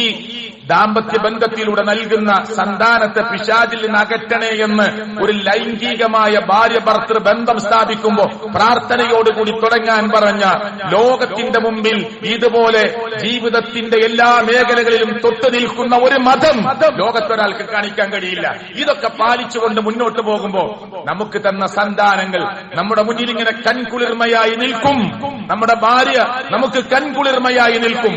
ദാമ്പത്യ ബന്ധത്തിലൂടെ നൽകുന്ന സന്താനത്തെ പിശാചിൽ നിന്ന് അകറ്റണേ എന്ന് ഒരു ലൈംഗികമായ ഭാര്യ ഭർത്തൃ ബന്ധം സ്ഥാപിക്കുമ്പോ പ്രാർത്ഥനയോടുകൂടി തുടങ്ങാൻ പറഞ്ഞ ലോകത്തിന്റെ മുമ്പിൽ ഇതുപോലെ ജീവിതത്തിന്റെ എല്ലാ മേഖലകളിലും തൊട്ടു നിൽക്കുന്ന ഒരു മതം ലോകത്തൊരാൾക്ക് കാണിക്കാൻ കഴിയില്ല. ഇതൊക്കെ പാലിച്ചുകൊണ്ട് മുന്നോട്ട് പോകുമ്പോ നമുക്ക് തന്ന സന്താനങ്ങൾ നമ്മുടെ മുന്നിൽ ഇങ്ങനെ കൺകുളിർമയായി നിൽക്കും. നമ്മുടെ ഭാര്യ നമുക്ക് കൺകുളിർമയായി നിൽക്കും.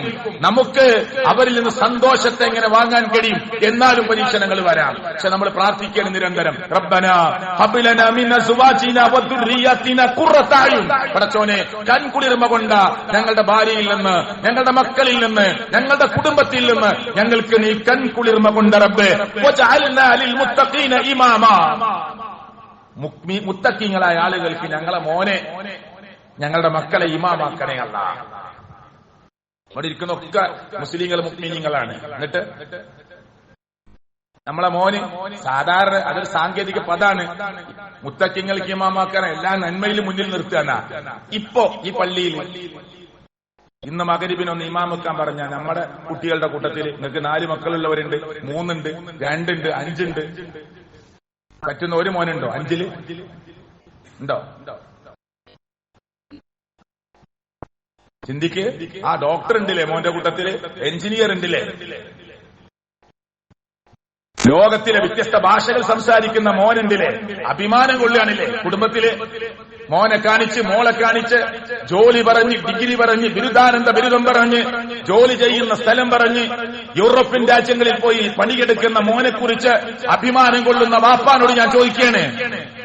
നമുക്ക് അവരിൽ നിന്ന് സന്തോഷത്തെ എങ്ങനെ വാങ്ങാൻ കഴിയും. എന്നാലും പരീക്ഷണങ്ങൾ വരാം. പക്ഷെ നമ്മൾ പ്രാർത്ഥിക്കണം നിരന്തരം, റബ്ബനാ ഹബ് ലനാ മിൻ അസ്വാജിനാ വദുർരിയ്യാതിനാ ഖുർറത അയുൻ. പടച്ചോനെ, കൺകുളിർമ കൊണ്ട ഞങ്ങളുടെ ഭാര്യയിൽ നിന്ന്, ഞങ്ങളുടെ മക്കളിൽ നിന്ന്, ഞങ്ങളുടെ കുടുംബത്തിൽ നിന്ന് ഞങ്ങൾക്ക് നീ കൺകുളിർമ കൊണ്ട് റബ്ബേ. വജഅൽനാ ലിൽ മുത്തഖീന ഇമാമ. മുത്തഖീങ്ങളായ ആളുകൾക്ക് ഞങ്ങളെ മോനെ, ഞങ്ങളുടെ മക്കളെ ഇമാമാക്കണേ അല്ലാഹ്. അവിടെ ഇരിക്കുന്നൊക്കെ മുസ്ലിങ്ങൾ മുഅ്മിനീങ്ങളാണ്. എന്നിട്ട് നമ്മളെ മോന് സാധാരണ അതൊരു സാങ്കേതിക പദാണ്. മുത്തഖീങ്ങൾക്ക് ഇമാമാക്കാൻ എല്ലാ നന്മയിലും മുന്നിൽ നിർത്തുകയാണ്. ഇപ്പോ ഈ പള്ളിയിൽ ഇന്ന് മഗ്‌രിബിനൊന്ന് ഇമാമാക്കാൻ പറഞ്ഞ നമ്മുടെ കുട്ടികളുടെ കൂട്ടത്തിൽ നിങ്ങൾക്ക് 4 മക്കളുള്ളവരുണ്ട്, 3 ഉണ്ട്, 2 ഉണ്ട്, 5 ഉണ്ട്. പറ്റുന്ന ഒരു മോനുണ്ടോ? 5 ഉണ്ടോ? ചിന്തിക്ക്. ആ ഡോക്ടർ ഉണ്ടില്ലേ മോന്റെ കൂട്ടത്തില്, എഞ്ചിനീയർ ഉണ്ടില്ലേ, ലോകത്തിലെ വ്യത്യസ്ത ഭാഷകൾ സംസാരിക്കുന്ന മോനുണ്ടില്ലേ, അഭിമാനം കൊള്ളുകയാണില്ലേ കുടുംബത്തില്. മോനെ കാണിച്ച് മോളെ കാണിച്ച് ജോലി പറഞ്ഞ് ഡിഗ്രി പറഞ്ഞ് ബിരുദാനന്ദ ബിരുദം പറഞ്ഞ് ജോലി ചെയ്യുന്ന സ്ഥലം പറഞ്ഞ് യൂറോപ്യൻ രാജ്യങ്ങളിൽ പോയി പണിയെടുക്കുന്ന മോനെ കുറിച്ച് അഭിമാനം കൊള്ളുന്ന വാപ്പാനോട് ഞാൻ ചോദിക്കുകയാണ്,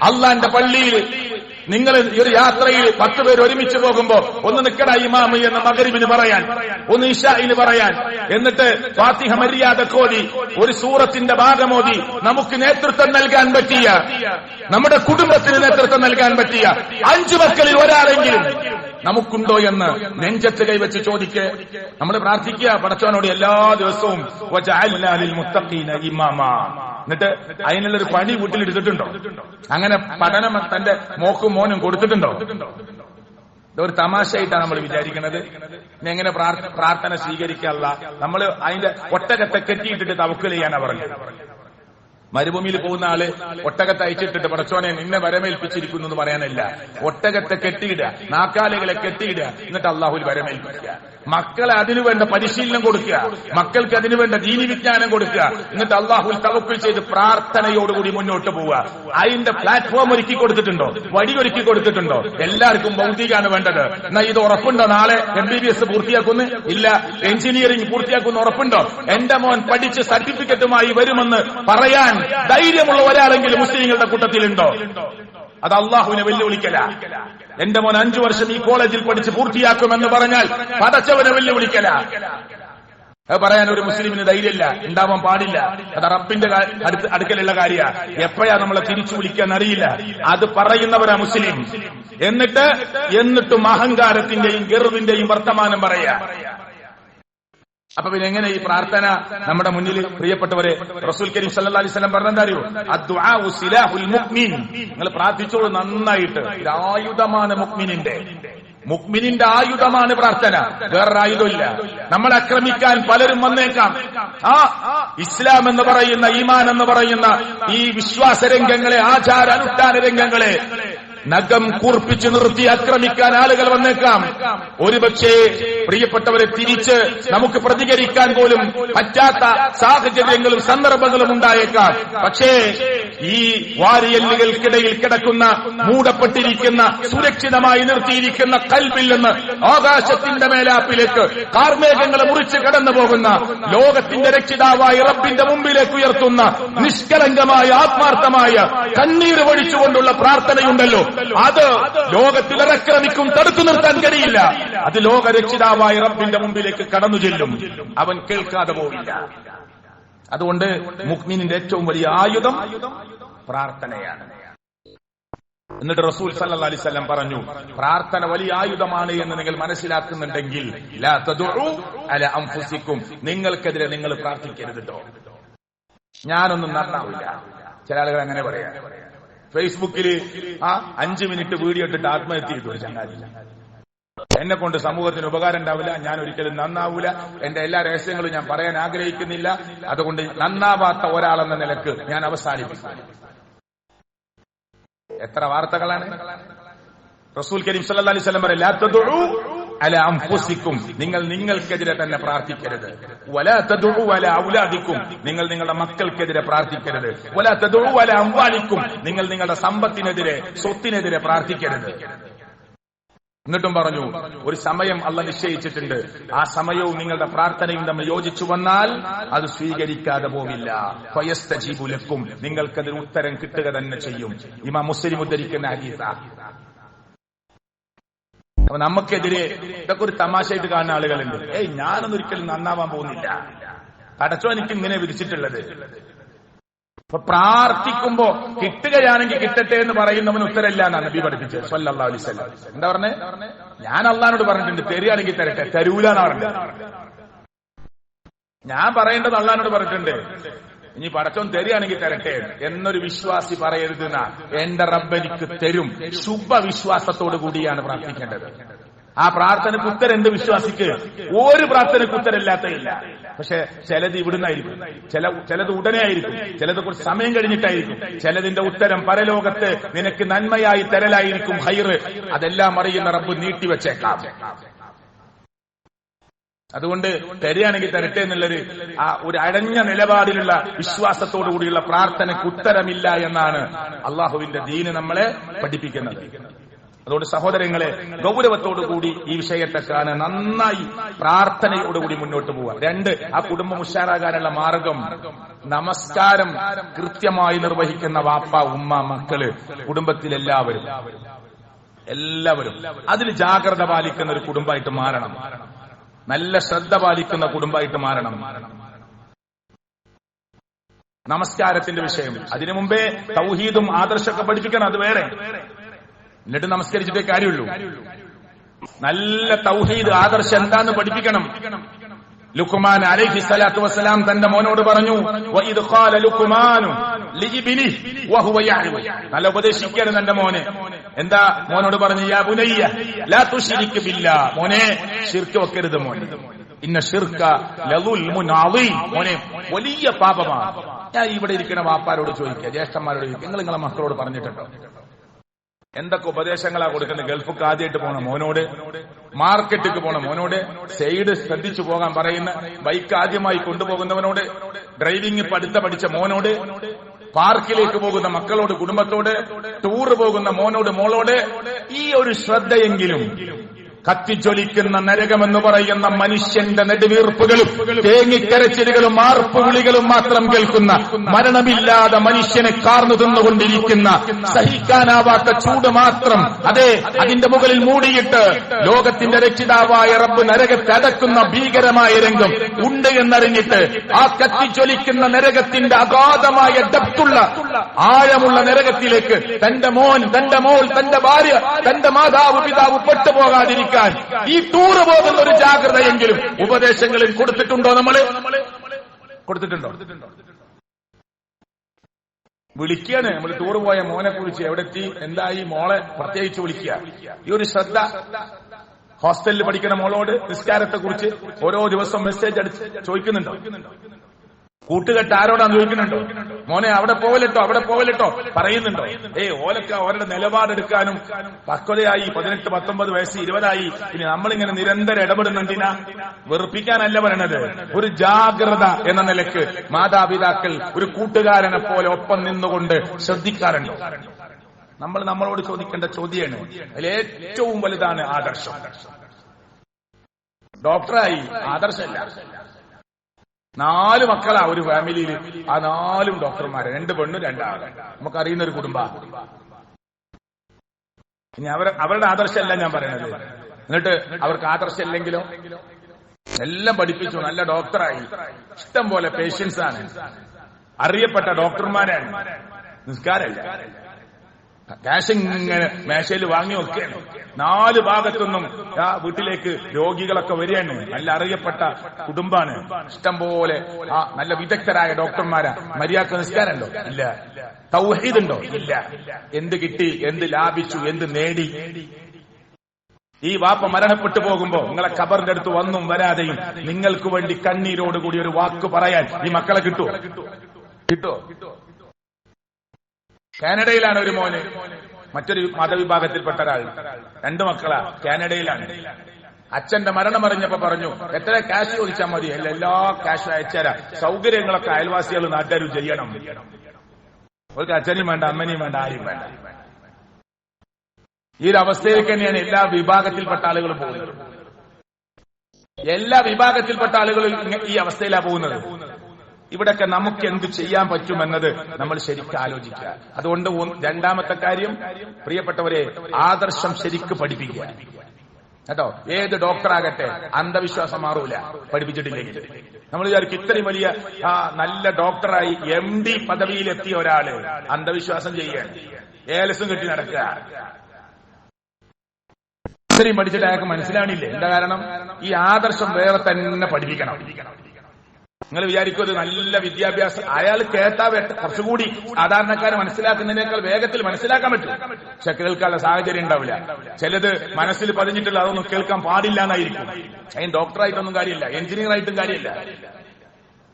അള്ളാന്റെ പള്ളിയിൽ നിങ്ങൾ ഒരു യാത്രയിൽ 10 പേര് ഒരുമിച്ച് പോകുമ്പോ ഒന്ന് നിക്കട ഇമാമ് എന്ന് മഗ്രിബിന് പറയാൻ, ഒന്ന് ഇശാഇന് പറയാൻ, എന്നിട്ട് ഫാത്തിഹ മര്യാദക്കോതി ഒരു സൂറത്തിന്റെ ഭാഗമോതി നമുക്ക് നേതൃത്വം നൽകാൻ പറ്റിയ, നമ്മുടെ കുടുംബത്തിന് നേതൃത്വം നൽകാൻ പറ്റിയ 5 മക്കളിൽ ഒരാളെങ്കിലും നമുക്കുണ്ടോ എന്ന് നെഞ്ചത്ത് കൈവച്ച് ചോദിക്ക്. നമ്മൾ പ്രാർത്ഥിക്കുക പടച്ചവനോട് എല്ലാ ദിവസവും വജഅൽനാ ലിൽ മുത്തഖീന ഇമാമ. എന്നിട്ട് അതിനുള്ളൊരു പണി വീട്ടിലെടുത്തിട്ടുണ്ടോ? അങ്ങനെ പഠനം തന്റെ മോക്കും മോനും കൊടുത്തിട്ടുണ്ടോ? ഇതൊരു തമാശയായിട്ടാണ് നമ്മൾ വിചാരിക്കുന്നത്. ഇനി എങ്ങനെ പ്രാർത്ഥന സ്വീകരിക്കാനുള്ള നമ്മൾ അതിന്റെ ഒട്ടകത്തെ കെട്ടിയിട്ടിട്ട് തവക്കൽ ചെയ്യാനാ പറഞ്ഞത്. മരുഭൂമിയിൽ പോകുന്ന ആള് ഒട്ടകത്തെ അയച്ചിട്ടിട്ട് പടച്ചോനെ നിന്നെ വരമേൽപ്പിച്ചിരിക്കുന്നു എന്ന് പറയാനല്ല, ഒട്ടകത്തെ കെട്ടിയിടുക, നാക്കാലികളെ കെട്ടിയിടുക, എന്നിട്ട് അള്ളാഹുൽ വരമേൽപ്പിക്കുക. മക്കളെ അതിനുവേണ്ട പരിശീലനം കൊടുക്കുക, മക്കൾക്ക് അതിനുവേണ്ട ദീനി വിജ്ഞാനം കൊടുക്കുക, എന്നിട്ട് അള്ളാഹുൽ തവക്കുൽ ചെയ്ത് പ്രാർത്ഥനയോടുകൂടി മുന്നോട്ട് പോവുക. അതിന്റെ പ്ലാറ്റ്ഫോം ഒരുക്കി കൊടുത്തിട്ടുണ്ടോ? വഴി ഒരുക്കി കൊടുത്തിട്ടുണ്ടോ? എല്ലാവർക്കും ഭൗതികമാണ് വേണ്ടത്. എന്നാ ഇത് ഉറപ്പുണ്ടോ? നാളെ MBBS പൂർത്തിയാക്കുന്നു ഇല്ല, എഞ്ചിനീയറിംഗ് പൂർത്തിയാക്കുന്ന ഉറപ്പുണ്ടോ? എന്റെ മോൻ പഠിച്ച് സർട്ടിഫിക്കറ്റുമായി വരുമെന്ന് പറയാൻ ധൈര്യമുള്ള ഒരാളെങ്കിലും മുസ്ലിങ്ങളുടെ കൂട്ടത്തിലുണ്ടോ? അത് അള്ളാഹുവിനെ വെല്ലുവിളിക്കല. എന്റെ മോൻ 5 വർഷം ഈ കോളേജിൽ പഠിച്ച് പൂർത്തിയാക്കുമെന്ന് പറഞ്ഞാൽ പടച്ചവനെ വെല്ലുവിളിക്കല. അത് പറയാൻ ഒരു മുസ്ലിമിന് ധൈര്യമില്ല, ഉണ്ടാവാൻ പാടില്ല. അത് റബ്ബിന്റെ അടുക്കലുള്ള കാര്യമാണ്. എപ്പോഴാ നമ്മളെ തിരിച്ചു വിളിക്കാൻ അറിയില്ല. അത് പറയുന്നവരാ മുസ്ലിം. എന്നിട്ടും അഹങ്കാരത്തിന്റെയും ഗർവിന്റെയും വർത്തമാനം പറയാ. അപ്പൊ പിന്നെ എങ്ങനെ ഈ പ്രാർത്ഥന നമ്മുടെ മുന്നിൽ? പ്രിയപ്പെട്ടവരെ, റസൂൽ കരീം സല്ലല്ലാഹു അലൈഹി വസല്ലം പറഞ്ഞെന്തറിയോ? അദ്ദുആഉ സിലാഹുൽ മുഅ്മിൻ. നിങ്ങൾ പ്രാർത്ഥിച്ചോളൂ നന്നായിട്ട്. ഇത് ആയുധമാണ് മുഅ്മിനിന്റെ ആയുധമാണ് പ്രാർത്ഥന. വേറൊരു ആയുധമില്ല. നമ്മൾ ആക്രമിക്കാൻ പലരും വന്നേക്കാം. ഇസ്ലാം എന്ന് പറയുന്ന, ഈമാൻ എന്ന് പറയുന്ന ഈ വിശ്വാസ രംഗങ്ങളെ, ആചാര അനുഷ്ഠാന രംഗങ്ങളെ നഖം കൂർപ്പിച്ച് നിർത്തി ആക്രമിക്കാൻ ആളുകൾ വന്നേക്കാം. ഒരുപക്ഷേ പ്രിയപ്പെട്ടവരെ തിരിച്ച് നമുക്ക് പ്രതികരിക്കാൻ പോലും പറ്റാത്ത സാഹചര്യങ്ങളും സന്ദർഭങ്ങളും ഉണ്ടായേക്കാം. പക്ഷേ ഈ വാരിയല്ലുകൾക്കിടയിൽ കിടക്കുന്ന, മൂടപ്പെട്ടിരിക്കുന്ന, സുരക്ഷിതമായി നിർത്തിയിരിക്കുന്ന കൽബിൽ നിന്ന് ആകാശത്തിന്റെ മേലാപ്പിലേക്ക് കാർമേഘങ്ങളെ മുറിച്ച് കടന്നു പോകുന്ന ലോകത്തിന്റെ രക്ഷിതാവായ റബ്ബിന്റെ മുമ്പിലേക്ക് ഉയർത്തുന്ന നിഷ്കളങ്കമായ ആത്മാർത്ഥമായ കണ്ണീർ വഴിച്ചുകൊണ്ടുള്ള പ്രാർത്ഥനയുണ്ടല്ലോ, അത് ലോകത്തിൽ ആക്രമിക്കും തടുത്തു നിർത്താൻ കഴിയില്ല. അത് ലോകരക്ഷിതാവായ റബ്ബിന്റെ മുമ്പിലേക്ക് കടന്നു ചെല്ലും. അവൻ കേൾക്കാതെ പോവില്ല. അതുകൊണ്ട് മുഅ്മിനിന്റെ ഏറ്റവും വലിയ ആയുധം പ്രാർത്ഥനയാണ്. എന്നിട്ട് റസൂൽ സല്ലല്ലാഹു അലൈഹി വസല്ലം പറഞ്ഞു, പ്രാർത്ഥന വലിയ ആയുധമാണ് എന്ന് നിങ്ങൾ മനസ്സിലാക്കുന്നുണ്ടെങ്കിൽ ലാ തദഉ അലാ അൻഫുസിക്കും, നിങ്ങൾക്കെതിരെ നിങ്ങൾ പ്രാർത്ഥിക്കരുത് കേട്ടോ. ഞാനൊന്നും നന്നാവില്ല. ചില ആളുകൾ അങ്ങനെ പറയാ. ഫേസ്ബുക്കിൽ 5 മിനിറ്റ് വീഡിയോ ഇട്ടിട്ട് ആത്മഹത്യ ചെയ്തു ഒരു ചങ്ങാതി. എന്നെ കൊണ്ട് സമൂഹത്തിന് ഉപകാരം ഉണ്ടാവില്ല, ഞാൻ ഒരിക്കലും നന്നാവൂല, എന്റെ എല്ലാ രഹസ്യങ്ങളും ഞാൻ പറയാൻ ആഗ്രഹിക്കുന്നില്ല, അതുകൊണ്ട് നന്നാവാത്ത ഒരാളെന്ന നിലക്ക് ഞാൻ അവസാനിപ്പിക്കും. എത്ര വാർത്തകളാണ്. റസൂൽ കരീം സല്ലല്ലാഹു അലൈഹി വസല്ലം പറയും, ലാ തദഉ അലാ അൻഫുസിക്കും, നിങ്ങൾ നിങ്ങൾക്കെതിരെ തന്നെ പ്രാർത്ഥിക്കരുത്. വലാ തദഉ അലാ ഔലാദിക്കും, നിങ്ങൾ നിങ്ങളുടെ മക്കൾക്കെതിരെ പ്രാർത്ഥിക്കരുത്. വലാ തദഉ അലാ അംവാലിക്കും, നിങ്ങൾ നിങ്ങളുടെ സമ്പത്തിനെതിരെ, സ്വത്തിനെതിരെ പ്രാർത്ഥിക്കരുത്. എന്നിട്ടും പറഞ്ഞു, ഒരു സമയം അല്ലാഹ് നിശ്ചയിച്ചിട്ടുണ്ട്, ആ സമയവും നിങ്ങളുടെ പ്രാർത്ഥനയും തമ്മിൽ യോജിച്ചു വന്നാൽ അത് സ്വീകരിക്കാതെ പോവില്ല. ഫയസ്തജീബു ലക്കും, നിങ്ങൾക്കതിന് ഉത്തരം കിട്ടുക തന്നെ ചെയ്യും. ഇമാം മുസ്ലിം ഉദ്ധരിക്കുന്ന ഹദീസാണ്. അപ്പൊ നമുക്കെതിരെ ഇതൊക്കെ ഒരു തമാശയായിട്ട് കാണുന്ന ആളുകളുണ്ട്. ഞാനൊന്നും ഒരിക്കലും നന്നാവാൻ പോകുന്നില്ല, പടച്ചോ എനിക്ക് ഇങ്ങനെ വിധിച്ചിട്ടുള്ളത്. അപ്പൊ പ്രാർത്ഥിക്കുമ്പോ കിട്ടുകയാണെങ്കിൽ കിട്ടട്ടെ എന്ന് പറയുന്നവന് ഉത്തരമില്ല എന്നാണ് നബി പഠിപ്പിച്ചത് സല്ലല്ലാഹു അലൈഹി വസല്ലം. എന്താ പറഞ്ഞേ? ഞാൻ അള്ളാഹിനോട് പറഞ്ഞിട്ടുണ്ട് തരികയാണെങ്കിൽ തരട്ടെ, തരൂലെന്നാ പറഞ്ഞത്. ഞാൻ പറയേണ്ടത് അള്ളാഹിനോട് പറഞ്ഞിട്ടുണ്ട്, ഇനി പടച്ചോൻ തരികയാണെങ്കിൽ തരട്ടെ എന്നൊരു വിശ്വാസി പറയരുതെന്ന. എന്റെ റബ്ബ് എനിക്ക് തരും. ശുഭവിശ്വാസത്തോടു കൂടിയാണ് പ്രാർത്ഥിക്കേണ്ടത്. ആ പ്രാർത്ഥനയ്ക്ക് ഉത്തരം എന്ത് വിശ്വാസിക്ക്? ഒരു പ്രാർത്ഥനയ്ക്ക് ഉത്തരമില്ലാത്തയില്ല. പക്ഷെ ചിലത് ഇവിടുന്നായിരിക്കും, ചിലത് ഉടനെ ആയിരിക്കും, ചിലത് കുറച്ച് സമയം കഴിഞ്ഞിട്ടായിരിക്കും. ചിലതിന്റെ ഉത്തരം പരലോകത്ത് നിനക്ക് നന്മയായി തരലായിരിക്കും, ഹൈറ്. അതെല്ലാം അറിയുന്ന റബ്ബ് നീട്ടിവെച്ചേക്കാം. അതുകൊണ്ട് തരികയാണെങ്കിൽ തരട്ടെ എന്നുള്ളൊരു ഒരു അടഞ്ഞ നിലപാടിലുള്ള വിശ്വാസത്തോടു കൂടിയുള്ള പ്രാർത്ഥനയ്ക്ക് ഉത്തരമില്ല എന്നാണ് അള്ളാഹുവിന്റെ ദീന് നമ്മളെ പഠിപ്പിക്കുന്നത്. അതുകൊണ്ട് സഹോദരങ്ങളെ, ഗൗരവത്തോടുകൂടി ഈ വിഷയത്തെ കാണാൻ നന്നായി പ്രാർത്ഥനയോടുകൂടി മുന്നോട്ട് പോവുക. 2, ആ കുടുംബം ഉഷാറാകാനുള്ള മാർഗം നമസ്കാരം കൃത്യമായി നിർവഹിക്കുന്ന വാപ്പ, ഉമ്മ, മക്കള്, കുടുംബത്തിലെല്ലാവരും അതിൽ ജാഗ്രത പാലിക്കുന്ന ഒരു കുടുംബമായിട്ട് മാറണം. നല്ല ശ്രദ്ധ പാലിക്കുന്ന കുടുംബമായിട്ട് മാറണം. നമസ്കാരത്തിന്റെ വിഷയം അതിനു മുമ്പേ തൗഹീദും ആദർശമൊക്കെ പഠിപ്പിക്കണം, അത് വേറെ. എന്നിട്ട് നമസ്കരിച്ചിട്ടേ കാര്യമുള്ളൂ. നല്ല തൗഹീദ് ആദർശം എന്താന്ന് പഠിപ്പിക്കണം. ലുക്മാൻ അലൈഹി സ്വലാത്തു വസ്സലാം തന്റെ മോനോട് പറഞ്ഞു, വഇദ് ഖാല ലുക്മാനു ലിഇബ്നിഹി വഹുവ യഅലം. നല്ല ഉപദേശിക്കാണ് തന്റെ മോനെ. എന്താ മോനോട് പറഞ്ഞു? യാ ബുനയ്യ ലാ തുശ്രിക് ബില്ലാഹ്. മോനെ ശിർക്ക് വെക്കരുത് മോനെ. ഇന്ന ശിർക ലദുൽമുൻ അളീം. മോനെ വലിയ പാപമാണ്. ഞാൻ ഇവിടെ ഇരിക്കുന്ന വാപ്പാരോട് ചോദിക്കുക, ജ്യേഷ്ഠന്മാരോട് ചോദിക്കുക, നിങ്ങളെ മക്കളോട് പറഞ്ഞിട്ടുണ്ടോ? എന്തൊക്കെ ഉപദേശങ്ങളാ കൊടുക്കുന്നത്? ഗൾഫിക്ക് ആദ്യമായിട്ട് പോണ മോനോട്, മാർക്കറ്റിക്ക് പോണ മോനോട്, സൈഡ് ശ്രദ്ധിച്ചു പോകാൻ പറയുന്ന, ബൈക്ക് ആദ്യമായി കൊണ്ടുപോകുന്നവനോട്, ഡ്രൈവിംഗ് പഠിച്ച മോനോട്, പാർക്കിലേക്ക് പോകുന്ന മക്കളോട്, കുടുംബത്തോട്, ടൂറ് പോകുന്ന മോനോട്, മോളോട് ഈ ഒരു ശ്രദ്ധയെങ്കിലും കത്തിജ്വലിക്കുന്ന നരകമെന്ന് പറയുന്ന മനുഷ്യന്റെ നെടുവീർപ്പുകളും തേങ്ങിക്കരച്ചിലുകളും ആർപ്പുവിളികളും മാത്രം കേൾക്കുന്ന, മരണമില്ലാതെ മനുഷ്യനെ കാർന്നു തിന്നുകൊണ്ടിരിക്കുന്ന, സഹിക്കാനാവാത്ത ചൂട് മാത്രം, അതെ, അതിന്റെ മുകളിൽ മൂടിയിട്ട് ലോകത്തിന്റെ രക്ഷിതാവായ റബ്ബ് നരകത്തെ അടക്കുന്ന ഭീകരമായ രംഗം ഉണ്ട് എന്നറിഞ്ഞിട്ട് ആ കത്തിജ്വലിക്കുന്ന നരകത്തിന്റെ അഗാധമായ ഡെപ്തുള്ള ആഴമുള്ള നരകത്തിലേക്ക് തന്റെ മോൻ, തന്റെ മോൾ, തന്റെ ഭാര്യ, തന്റെ മാതാവ്, പിതാവ് പെട്ടുപോകാതിരിക്കും ഈ ടൂറ് പോകുന്ന ഒരു ജാഗ്രതയെങ്കിലും ഉപദേശങ്ങളിൽ കൊടുത്തിട്ടുണ്ടോ? നമ്മള് കൊടുത്തിട്ടുണ്ടോ? വിളിക്കാണ് നമ്മൾ. ടൂറ് പോയ മോനെ കുറിച്ച് എവിടെത്തി, എന്തായി, മോളെ പ്രത്യേകിച്ച് വിളിക്കുക. ഈ ഒരു ശ്രദ്ധ. ഹോസ്റ്റലിൽ പഠിക്കുന്ന മോളോട് നിസ്കാരത്തെ കുറിച്ച് ഓരോ ദിവസം മെസ്സേജ് അടിച്ച് ചോദിക്കുന്നുണ്ടോ? കൂട്ടുകെട്ട് ആരോടാന്ന് ചോദിക്കുന്നുണ്ടോ? മോനെ അവിടെ പോവലിട്ടോ, അവിടെ പോവലിട്ടോ പറയുന്നുണ്ടോ? ഓലൊക്കെ അവരുടെ നിലപാടെടുക്കാനും പക്വതയായി 18, 19 വയസ്സ്, 20ആയി. ഇനി നമ്മളിങ്ങനെ നിരന്തരം ഇടപെടുന്നുണ്ടിനാ? വെറുപ്പിക്കാനല്ല പറയണത്. ഒരു ജാഗ്രത എന്ന നിലക്ക് മാതാപിതാക്കൾ ഒരു കൂട്ടുകാരനെ പോലെ ഒപ്പം നിന്നുകൊണ്ട് ശ്രദ്ധിക്കാറുണ്ടോ? നമ്മളോട് ചോദിക്കേണ്ട ചോദ്യമാണ്. അതിലേറ്റവും വലുതാണ് ആദർശം. ഡോക്ടറായി ആദർശമല്ല. 4 മക്കളാ ഒരു ഫാമിലിയിൽ. ആ 4 ഡോക്ടർമാര്, 2 പെണ്ണും 2 ആണും. നമുക്കറിയുന്ന ഒരു കുടുംബ. ഇനി അവരുടെ ആദർശമല്ല ഞാൻ പറയണത്. എന്നിട്ട് അവർക്ക് ആദർശമില്ലെങ്കിലോ? എല്ലാം പഠിപ്പിച്ചു, നല്ല ഡോക്ടറായി, ഇഷ്ടം പോലെ പേഷ്യൻസ് ആണ്, അറിയപ്പെട്ട ഡോക്ടർമാരാണ്. നിസ്കാരമില്ല, ക്യാഷ് ഇങ്ങനെ മേശയിൽ വാങ്ങി വെക്കുകയാണ്. 4 ഭാഗത്തുനിന്നും ആ വീട്ടിലേക്ക് രോഗികളൊക്കെ വരികയാണ്. നല്ല അറിയപ്പെട്ട കുടുംബാണ്, ഇഷ്ടം പോലെ ആ നല്ല വിദഗ്ധരായ ഡോക്ടർമാരാ. മര്യാദക്ക് നിസ്കാരമുണ്ടോ? ഇല്ല. തൗഹീദുണ്ടോ? ഇല്ല. എന്ത് കിട്ടി, എന്ത് ലാഭിച്ചു, എന്ത് നേടി? ഈ വാപ്പ മരണപ്പെട്ടു പോകുമ്പോ നിങ്ങളെ ഖബറിന്റെ അടുത്ത് വന്നും വരാതെയും നിങ്ങൾക്ക് വേണ്ടി കണ്ണീരോടുകൂടി ഒരു വാക്ക് പറയാൻ ഈ മക്കളെ കിട്ടുമോ? കാനഡയിലാണ് ഒരു മോന്, മറ്റൊരു മതവിഭാഗത്തിൽപ്പെട്ട ഒരാൾ. 2 മക്കളാ, കാനഡയിലാണ്. അച്ഛന്റെ മരണം അറിഞ്ഞപ്പോ പറഞ്ഞു, എത്ര ക്യാഷ് ചോദിച്ചാൽ മതി, എല്ലാ ക്യാഷും അയച്ചുതരാം, സൗകര്യങ്ങളൊക്കെ അയൽവാസികൾ നാട്ടുകാരും ചെയ്യണം. അവർക്ക് അച്ഛനെയും വേണ്ട, അമ്മനെയും വേണ്ട, ആരും വേണ്ട. ഈ ഒരു അവസ്ഥയിലേക്ക് തന്നെയാണ് എല്ലാ വിഭാഗത്തിൽപ്പെട്ട ആളുകളും പോകുന്നത്. എല്ലാ വിഭാഗത്തിൽപ്പെട്ട ആളുകളും ഈ അവസ്ഥയിലാണ് പോകുന്നത്. ഇവിടൊക്കെ നമുക്ക് എന്ത് ചെയ്യാൻ പറ്റുമെന്നത് നമ്മൾ ശരിക്കും ആലോചിക്കുക. അതുകൊണ്ട് 2ാമത്തെ കാര്യം, പ്രിയപ്പെട്ടവരെ, ആദർശം ശരിക്ക് പഠിപ്പിക്കുക കേട്ടോ. ഏത് ഡോക്ടറാകട്ടെ അന്ധവിശ്വാസം മാറൂല പഠിപ്പിച്ചിട്ടില്ലെങ്കിൽ. നമ്മൾ വിചാരിക്കും ഇത്രയും വലിയ നല്ല ഡോക്ടറായി MD പദവിയിലെത്തിയ ഒരാള് അന്ധവിശ്വാസം ചെയ്യാണ്, ഏലസും കെട്ടി നടക്കുക. ഇത്രയും പഠിച്ചിട്ട് അയാൾക്ക് മനസ്സിലാണില്ലേ? എന്താ കാരണം? ഈ ആദർശം വേറെ തന്നെ പഠിപ്പിക്കണം. നിങ്ങൾ വിചാരിക്കും അത് നല്ല വിദ്യാഭ്യാസം, അയാൾ കേട്ടാ കുറച്ചുകൂടി സാധാരണക്കാരെ മനസ്സിലാക്കുന്നതിനേക്കാൾ വേഗത്തിൽ മനസ്സിലാക്കാൻ പറ്റും. പക്ഷെ കേൾക്കാനുള്ള സാഹചര്യം ഉണ്ടാവില്ല. ചിലത് മനസ്സിൽ പതിഞ്ഞിട്ടില്ല, അതൊന്നും കേൾക്കാൻ പാടില്ല എന്നായിരിക്കും. അതിന് ഡോക്ടറായിട്ടൊന്നും കാര്യമില്ല, എഞ്ചിനീയർ ആയിട്ടും കാര്യമില്ല,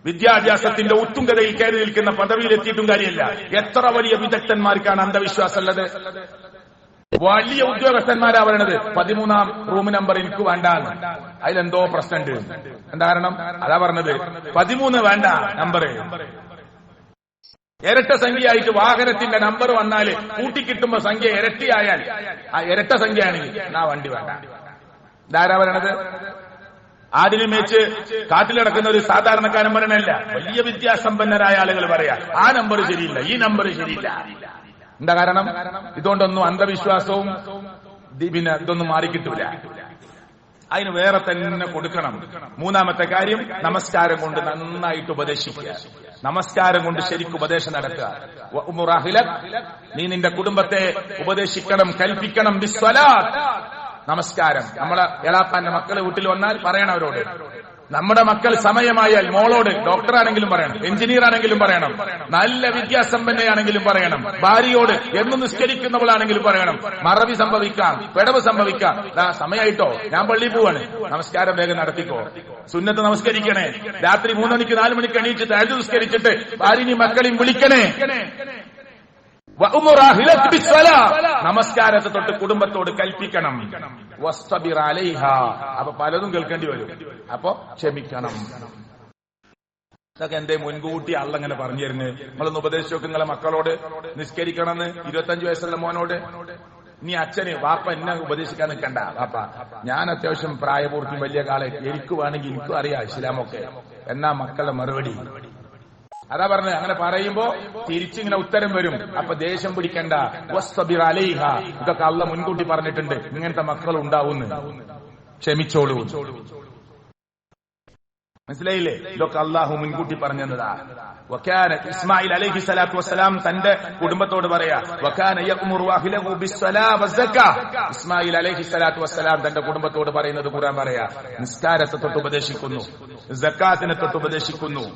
വിദ്യാഭ്യാസത്തിന്റെ ഉത്തുംഗതയിൽ കയറി നിൽക്കുന്ന പദവിയിലെത്തിയിട്ടും കാര്യമില്ല. എത്ര വലിയ വിദഗ്ധന്മാർക്കാണ് അന്ധവിശ്വാസം ഉള്ളത്. വലിയ ഉദ്യോഗസ്ഥന്മാരാ പറയണത് 13ാം റൂം നമ്പർ എനിക്ക് വേണ്ടാന്ന്. അതിലെന്തോ പ്രശ്നമുണ്ട്. എന്താ കാരണം? അതാ പറഞ്ഞത് 13 വേണ്ട നമ്പർ. ഇരട്ട സംഖ്യയായിട്ട് വാഹനത്തിന്റെ നമ്പർ വന്നാല് കൂട്ടിക്കിട്ടുമ്പോ സംഖ്യ ഇരട്ടിയായാൽ ആ ഇരട്ട സംഖ്യയാണെങ്കിൽ ആ വണ്ടി വേണ്ട. ഇതാരാ പറയണത്? ആടിനും മേച്ച് കാട്ടിലടക്കുന്ന ഒരു സാധാരണക്കാരൻ പറയണല്ല, വലിയ വിദ്യാസമ്പന്നരായ ആളുകൾ പറയാ ആ നമ്പർ ശരിയില്ല, ഈ നമ്പർ ശരിയില്ല. എന്താ കാരണം? ഇതുകൊണ്ടൊന്നും അന്ധവിശ്വാസവും പിന്നെ ഇതൊന്നും മാറിക്കിട്ടൂല. അതിന് വേറെ തന്നെ കൊടുക്കണം. മൂന്നാമത്തെ കാര്യം, നമസ്കാരം കൊണ്ട് നന്നായിട്ട് ഉപദേശിക്കുക. നമസ്കാരം കൊണ്ട് ശരിക്കും ഉപദേശം നടത്തുക. നീ നിന്റെ കുടുംബത്തെ ഉപദേശിക്കണം, കൽപ്പിക്കണം. ബിസ്വലാത്ത്, നമസ്കാരം. നമ്മളെ എളാപ്പാന്റെ മക്കള് വീട്ടിൽ വന്നാൽ പറയണം അവരോട്. നമ്മുടെ മക്കൾ സമയമായാൽ മോളോട്, ഡോക്ടറാണെങ്കിലും പറയണം, എഞ്ചിനീയർ ആണെങ്കിലും പറയണം, നല്ല വിദ്യാസമ്പന്നയാണെങ്കിലും പറയണം, ഭാര്യയോട് എന്നും നിസ്കരിക്കുന്നവളാണെങ്കിലും പറയണം. മറവി സംഭവിക്കാം, പിടവ് സംഭവിക്കാം. സമയമായിട്ടോ, ഞാൻ പള്ളിയിൽ പോവാണ്, നമസ്കാരം വേഗം നടത്തിക്കോ. സുന്നത്ത് നമസ്കരിക്കണേ. രാത്രി 3 മണിക്ക് 4 മണിക്ക് എണീറ്റ് തഹജ്ജുദ് നിസ്കരിച്ചിട്ട് ഭാര്യയും മക്കളെയും വിളിക്കണേ. നമസ്കാരത്തെ തൊട്ട് കുടുംബത്തോട് കൽപ്പിക്കണം. അപ്പൊ പലതും കേൾക്കേണ്ടി വരും. അപ്പൊ ക്ഷമിക്കണം. ഇതൊക്കെ എന്തേ മുൻകൂട്ടി അള്ളങ്ങനെ പറഞ്ഞു തരുന്നത്? നിങ്ങളൊന്ന് ഉപദേശിച്ചു നോക്ക് നിങ്ങളെ മക്കളോട് നിസ്കരിക്കണമെന്ന്. 25 വയസ്സുള്ള മോനോട് നീ അച്ഛന് വാപ്പ എന്നെ ഉപദേശിക്കാൻ നിൽക്കണ്ട. വാപ്പ, ഞാൻ അത്യാവശ്യം പ്രായപൂർത്തി വലിയ കാലം, എനിക്ക് വേണമെങ്കിൽ എനിക്കും അറിയാം ഇസ്ലാമൊക്കെ. എന്നാ മക്കളുടെ മറുപടി അതാ പറഞ്ഞത്. അങ്ങനെ പറയുമ്പോ തിരിച്ചിങ്ങനെ ഉത്തരം വരും. അപ്പൊ ദേഷ്യം പിടിക്കണ്ട. വസ്തബിർ അലൈഹ, ഇതൊക്കെ അള്ള മുൻകൂട്ടി പറഞ്ഞിട്ടുണ്ട്, ഇങ്ങനത്തെ മക്കൾ ഉണ്ടാവുന്നു, ക്ഷമിച്ചോളൂ. മനസ്സിലായില്ലേ? ഇതൊക്കെ അള്ളാഹു മുൻകൂട്ടി പറഞ്ഞതാ. വകാന ഇസ്മായിൽ അലൈഹി സ്വലാത്തു വസ്സലാം തന്റെ കുടുംബത്തോട് പറയാ, വകാന യഅ്മുറു അഹ്ലഹു ബിസ്സലാ വസ്സക്കാ. ഇസ്മായിൽ അലൈഹി സ്വലാത്തു വസ്സലാം തന്റെ കുടുംബത്തോട് പറയുന്നത് ഖുർആൻ പറയാ, നിസ്കാരത്തെ തൊട്ട് ഉപദേശിക്കുന്നു, സക്കാത്തിനെ തൊട്ട് ഉപദേശിക്കുന്നു.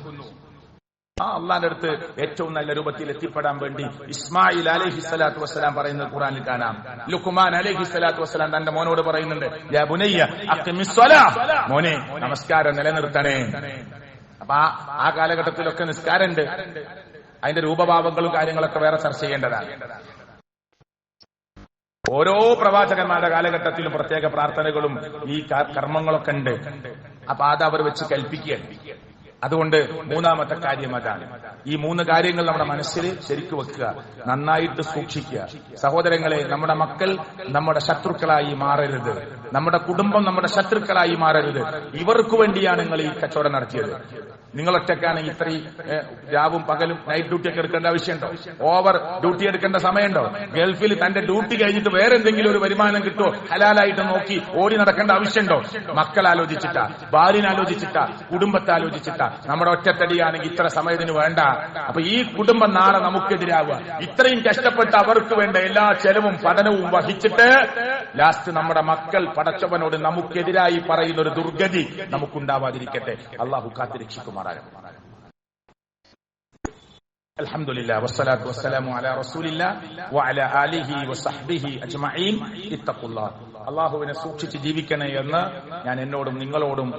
ആ അള്ളാന്റെ അടുത്ത് ഏറ്റവും നല്ല രൂപത്തിൽ എത്തിപ്പെടാൻ വേണ്ടി ഇസ്മായിൽ അലൈഹി സ്വലാത്തു വസ്സലാം പറയുന്നത് ഖുർആനിൽ കാണാം. ലുഖ്മാൻ അലൈഹി സ്വലാത്തു വസ്സലാം തന്റെ മോനോട് പറയുന്നുണ്ട്, യാ ബുനയ്യ അഖിമിസ്സലാ, മോനെ നമസ്കാരം നിലനിർത്തണേ. അപ്പൊ ആ കാലഘട്ടത്തിലൊക്കെ നിസ്കാരമുണ്ട്. അതിന്റെ രൂപഭാവങ്ങളും കാര്യങ്ങളൊക്കെ വേറെ ചർച്ച ചെയ്യേണ്ടതാണ്. ഓരോ പ്രവാചകന്മാരുടെ കാലഘട്ടത്തിലും പ്രത്യേക പ്രാർത്ഥനകളും ഈ കർമ്മങ്ങളൊക്കെ ഉണ്ട്. അപ്പൊ അത് അവർ വെച്ച് കൽപ്പിക്കുകയാണ്. അതുകൊണ്ട് മൂന്നാമത്തെ കാര്യം അതാണ്. ഈ 3 കാര്യങ്ങൾ നമ്മുടെ മനസ്സിൽ ശരിക്കു വെക്കുക, നന്നായിട്ട് സൂക്ഷിക്കുക. സഹോദരങ്ങളെ, നമ്മുടെ മക്കൾ നമ്മുടെ ശത്രുക്കളായി മാറരുത്. നമ്മുടെ കുടുംബം നമ്മുടെ ശത്രുക്കളായി മാറരുത്. ഇവർക്ക് വേണ്ടിയാണ് നിങ്ങൾ ഈ കച്ചവടം നടത്തിയത്. നിങ്ങൾ ഒറ്റക്കാണ് ഇത്രയും രാവും പകലും നൈറ്റ് ഡ്യൂട്ടി ഒക്കെ എടുക്കേണ്ട ആവശ്യമുണ്ടോ? ഓവർ ഡ്യൂട്ടി എടുക്കേണ്ട സമയമുണ്ടോ? ഗൾഫിൽ തന്റെ ഡ്യൂട്ടി കഴിഞ്ഞിട്ട് വേറെ എന്തെങ്കിലും ഒരു വരുമാനം കിട്ടുമോ ഹലാലായിട്ട് നോക്കി ഓടി നടക്കേണ്ട ആവശ്യമുണ്ടോ? മക്കൾ ആലോചിച്ചിട്ടാ, ഭാര്യനെ ആലോചിച്ചിട്ടാ, കുടുംബത്തെ ആലോചിച്ചിട്ടാ. നമ്മുടെ ഒറ്റത്തടിയാണെങ്കിൽ ഇത്ര സമയത്തിന് വേണ്ട. അപ്പൊ ഈ കുടുംബം നാളെ നമുക്കെതിരാവുക. ഇത്രയും കഷ്ടപ്പെട്ട് അവർക്ക് വേണ്ട എല്ലാ ചെലവും പഠനവും വഹിച്ചിട്ട് ലാസ്റ്റ് നമ്മുടെ മക്കൾ പടച്ചവനോട് നമുക്കെതിരായി പറയുന്ന ഒരു ദുർഗതി നമുക്കുണ്ടാവാതിരിക്കട്ടെ. അള്ളാഹു കാത്തിരക്ഷിക്കുമാറാകട്ടെ. അൽഹംദുലില്ലാഹ് വസ്സലാത്തു വസ്സലാമു അലാ റസൂലില്ലാഹ് വഅലാ ആലിഹി വസഹ്ബിഹി അജ്മഈൻ. ഇത്തഖുല്ലാഹ്, അല്ലാഹുവിനെ സൂക്ഷിച്ച് ജീവിക്കണേ എന്ന് ഞാൻ എന്നോടും നിങ്ങളോടും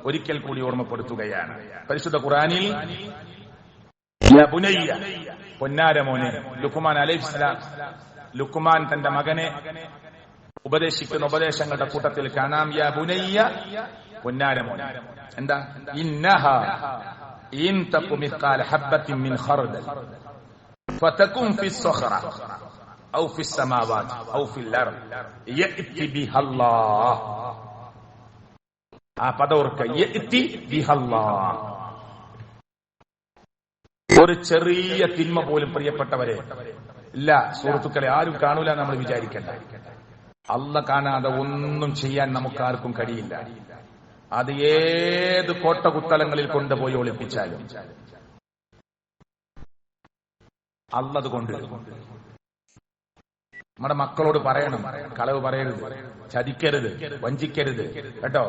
ഒരിക്കൽ കൂടി ഓർമ്മപ്പെടുത്തുകയാണ്. പരിശുദ്ധ ഖുർആനിൽ യാ ബുനയ്യ, പൊന്നാരമോനെ, ലുഖ്മാൻ അലൈഹിസ്സലാം, ലുഖ്മാൻ തന്റെ മകനെ ഉപദേശിക്കുന്ന ഉപദേശങ്ങളുടെ കൂട്ടത്തിൽ കാണാം യാ ബുനയ്യ, പൊന്നാരമോനെ. എന്താ? ഇന്നഹ ഇൻ തഖു മിസ്ഖാല ഹബ്ബത്തിൻ മിൻ ഖർദൽ ഫതകുൻ ഫിസ് സഖറ ഔ ഫിസ് സമാവാത് ഔ ഫിൽ അർദ് യഅതി ബിഹല്ലാഹ്. ആ പദോർക്ക, യഅതി ബിഹല്ലാഹ്. ഒരു ചെറിയ തിന്മ പോലും പ്രിയപ്പെട്ടവരെ ഇല്ല സുഹൃത്തുക്കളെ, ആരും കാണൂല നമ്മൾ വിചാരിക്കണ്ട. അള്ള കാണാതെ ഒന്നും ചെയ്യാൻ നമുക്കാർക്കും കഴിയില്ല. അത് ഏത് കോട്ടകുത്തലങ്ങളിൽ കൊണ്ടുപോയി ഒളിപ്പിച്ചാലും അള്ളത് കൊണ്ട് നമ്മുടെ മക്കളോട് പറയണം, കളവ് പറയരുത്, ചതിക്കരുത്, വഞ്ചിക്കരുത് കേട്ടോ.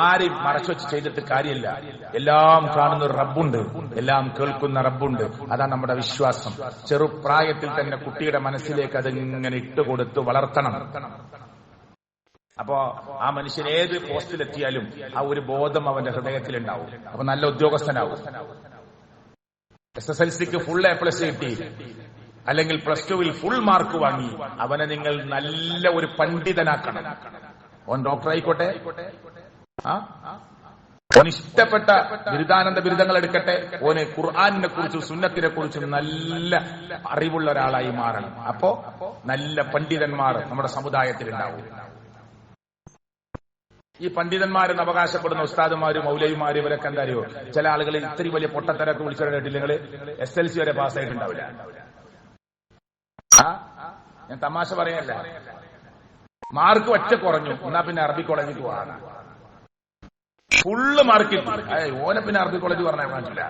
ആരെയും മറച്ചുവെച്ച് ചെയ്തിട്ട് കാര്യമില്ല. എല്ലാം കാണുന്ന ഒരു റബ്ബുണ്ട്, എല്ലാം കേൾക്കുന്ന റബ്ബുണ്ട്. അതാണ് നമ്മുടെ വിശ്വാസം. ചെറുപ്രായത്തിൽ തന്നെ കുട്ടിയുടെ മനസ്സിലേക്ക് അതിങ്ങനെ ഇട്ടുകൊടുത്ത് വളർത്തണം. അപ്പോ ആ മനുഷ്യൻ ഏത് പോസ്റ്റിലെത്തിയാലും ആ ഒരു ബോധം അവന്റെ ഹൃദയത്തിലുണ്ടാവും. അപ്പൊ നല്ല ഉദ്യോഗസ്ഥനാവും. SSLCക്ക് ഫുൾ A+ കിട്ടി, അല്ലെങ്കിൽ +2 ഫുൾ മാർക്ക് വാങ്ങി, അവനെ നിങ്ങൾ നല്ല ഒരു പണ്ഡിതനാക്കണം. ഓൻ ഡോക്ടർ ആയിക്കോട്ടെ, ഓൻ ഇഷ്ടപ്പെട്ട ബിരുദാനന്ദ ബിരുദങ്ങൾ എടുക്കട്ടെ, ഓന് ഖുർആനിനെ കുറിച്ചും സുന്നത്തിനെ കുറിച്ചും നല്ല അറിവുള്ള ഒരാളായി മാറണം. അപ്പോ നല്ല പണ്ഡിതന്മാർ നമ്മുടെ സമുദായത്തിലുണ്ടാവും. ഈ പണ്ഡിതന്മാരെന്ന് അവകാശപ്പെടുന്ന ഉസ്താദുമാരും മൗലവിമാരും ഇവരൊക്കെ എന്താ അറിയോ, ചില ആളുകൾ ഇത്തിരി വലിയ പൊട്ടത്തരൊക്കെ വിളിച്ചു കേട്ടില്ല. നിങ്ങൾ SLC വരെ പാസ്സായിട്ടുണ്ടാവില്ല. ഞാൻ തമാശ പറയല്ല. മാർക്ക് ഒറ്റ കുറഞ്ഞു, എന്നാ പിന്നെ അറബി കോളേജിൽ പോകാനാ. ഫുള്ള് മാർക്ക് കിട്ടി, ഓനെ പിന്നെ അറബി കോളേജ് പറഞ്ഞാൽ പറ്റില്ല.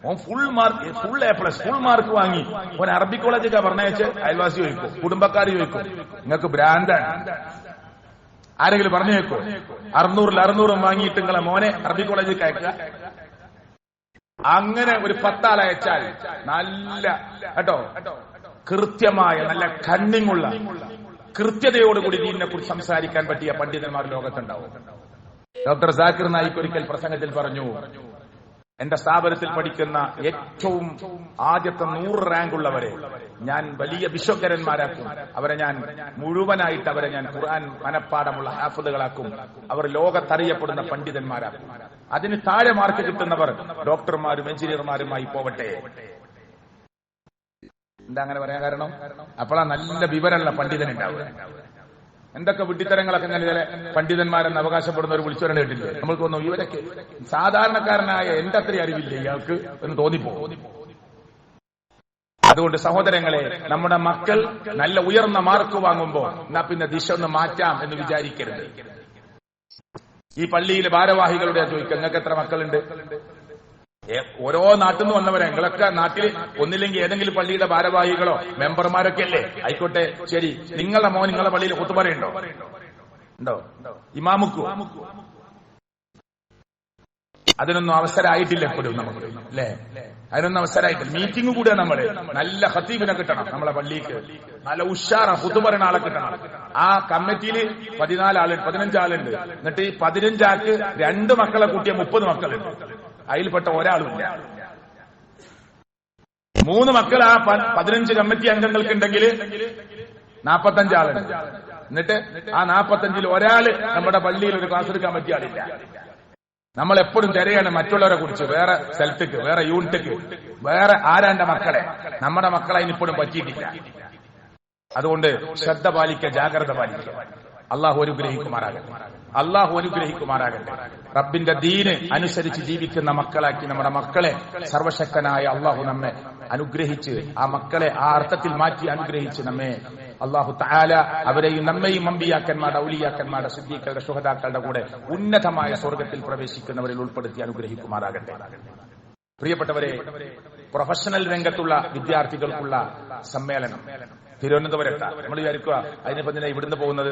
ഓൻ ഫുൾ A+, ഫുൾ മാർക്ക് വാങ്ങി ഓൻ അറബി കോളേജൊക്കെ പറഞ്ഞയച്ച് അയൽവാസി ചോദിക്കും, കുടുംബക്കാർ ചോദിക്കും, നിങ്ങൾക്ക് ഭ്രാന്താണ്. ആരെങ്കിലും പറഞ്ഞു കേൾക്കോ? 600 വാങ്ങിയിട്ട് നിങ്ങളെ മോനെ അറബി കോളേജിൽ കയക്കുക. അങ്ങനെ ഒരു 10 ആളെ അയച്ചാൽ നല്ല കേട്ടോ കൃത്യമായ നല്ല കണ്ണിങ്ങുള്ള കൃത്യതയോടുകൂടി ദീനിനെ കുറിച്ച് സംസാരിക്കാൻ പറ്റിയ പണ്ഡിതന്മാർ ലോകത്തുണ്ടാവും. ഡോക്ടർ സാക്കിർ നായിക് ഒരിക്കൽ പ്രസംഗത്തിൽ പറഞ്ഞു, എന്റെ സ്ഥാപനത്തിൽ പഠിക്കുന്ന ഏറ്റവും ആദ്യത്തെ 100 റാങ്ക് ഉള്ളവരെ ഞാൻ വലിയ വിശ്വകരന്മാരാക്കും. അവരെ ഞാൻ മുഴുവനായിട്ട് അവരെ ഞാൻ ഖുർആൻ മനപ്പാടമുള്ള ഹാഫിദുകളാക്കും. അവർ ലോകത്തറിയപ്പെടുന്ന പണ്ഡിതന്മാരാക്കും. അതിന് താഴെ മാർക്ക് കിട്ടുന്നവർ ഡോക്ടർമാരും എഞ്ചിനീയർമാരുമായി പോവട്ടെ. എന്താ അങ്ങനെ പറയാൻ കാരണം? അപ്പോഴാ നല്ല വിവരമുള്ള പണ്ഡിതനുണ്ടാവുക. എന്തൊക്കെ വിഡ്ഢിത്തരങ്ങളൊക്കെ ഇങ്ങനെ ചില പണ്ഡിതന്മാരെന്ന് അവകാശപ്പെടുന്നവർ വിളിച്ചു വരേണ്ടി കേട്ടില്ലേ? നമ്മൾക്ക് തോന്നുന്നു ഇവരൊക്കെ സാധാരണക്കാരനായ എന്റെ അത്രയും അറിവില്ലേ ഇയാൾക്ക് എന്ന് തോന്നിപ്പോകും. അതുകൊണ്ട് സഹോദരങ്ങളെ, നമ്മുടെ മക്കൾ നല്ല ഉയർന്ന മാർക്ക് വാങ്ങുമ്പോ എന്നാ പിന്നെ ദിശ ഒന്ന് മാറ്റാം എന്ന് വിചാരിക്കരുത്. ഈ പള്ളിയിലെ ഭാരവാഹികളുടെ ചോദിക്കുക, നിങ്ങൾക്ക് എത്ര മക്കളുണ്ട്? ഓരോ നാട്ടിൽ നിന്ന് വന്നവരെ, നിങ്ങളൊക്കെ നാട്ടിൽ ഒന്നില്ലെങ്കിൽ ഏതെങ്കിലും പള്ളിയുടെ ഭാരവാഹികളോ മെമ്പർമാരൊക്കെ അല്ലേ? ആയിക്കോട്ടെ, ശരി. നിങ്ങളുടെ മോൻ നിങ്ങളുടെ പള്ളിയിൽ ഖുതുബയുണ്ടോ? ഉണ്ടോ? ഇമാമുക്കോ? അതിനൊന്നും അവസരമായിട്ടില്ല എപ്പോഴും നമുക്ക്, അല്ലേ? അതിനൊന്നും അവസരമായിട്ടില്ല. മീറ്റിംഗ് കൂടെ നമ്മള് നല്ല ഖതീബിനെ കിട്ടണം. നമ്മളെ പള്ളിക്ക് നല്ല ഉഷാറ ഖുതുബ പറയുന്ന ആളെ കിട്ടണം. ആ കമ്മിറ്റിയിൽ 14 ആളുണ്ട്, 15 ആളുണ്ട്. എന്നിട്ട് ഈ 15 ആൾക്ക് 2 മക്കളെ കൂട്ടിയ 30 മക്കളുണ്ട്. അതിൽപ്പെട്ട ഒരാളുമില്ല. 3 മക്കൾ ആ 15 കമ്മിറ്റി അംഗങ്ങൾക്കുണ്ടെങ്കിൽ 45 ആളുണ്ട്. എന്നിട്ട് ആ 45-ൽ ഒരാള് നമ്മുടെ പള്ളിയിൽ ഒരു ക്ലാസ് എടുക്കാൻ പറ്റിയ ആളില്ല. നമ്മൾ എപ്പോഴും തിരയാണ് മറ്റുള്ളവരെ കുറിച്ച്, വേറെ സ്ഥലത്തേക്ക്, വേറെ യൂണിറ്റേക്ക്, വേറെ ആരാന്റെ മക്കളെ. നമ്മുടെ മക്കളെ അതിനിപ്പോഴും പറ്റിയിട്ടില്ല. അതുകൊണ്ട് ശ്രദ്ധ പാലിക്കുക, ജാഗ്രത പാലിക്കുക. അള്ളാഹു അനുഗ്രഹിക്കുമാറാകട്ടെ. അള്ളാഹു അനുഗ്രഹിക്കുമാറാകട്ടെ. റബ്ബിന്റെ ദീന് അനുസരിച്ച് ജീവിക്കുന്ന മക്കളാക്കി നമ്മുടെ മക്കളെ സർവശക്തനായ അള്ളാഹു നമ്മെ അനുഗ്രഹിച്ച്, ആ മക്കളെ ആ അർത്ഥത്തിൽ മാറ്റി അനുഗ്രഹിച്ച് നമ്മെ അള്ളാഹു തആല അവരെയും നമ്മയും അമ്പിയാക്കന്മാരുടെ, ഔലിയാക്കന്മാരുടെ, സിദ്ദീഖുകളുടെ, ശുഹദാക്കളുടെ കൂടെ ഉന്നതമായ സ്വർഗത്തിൽ പ്രവേശിക്കുന്നവരിൽ ഉൾപ്പെടുത്തി അനുഗ്രഹിക്കുമാറാകട്ടെ. പ്രിയപ്പെട്ടവരെ, പ്രൊഫഷണൽ രംഗത്തുള്ള വിദ്യാർത്ഥികൾക്കുള്ള സമ്മേളനം തിരുവനന്തപുരത്താണ്. നമ്മൾ വിചാരിക്കുക അതിനിപ്പോ ഇവിടുന്ന് പോകുന്നത്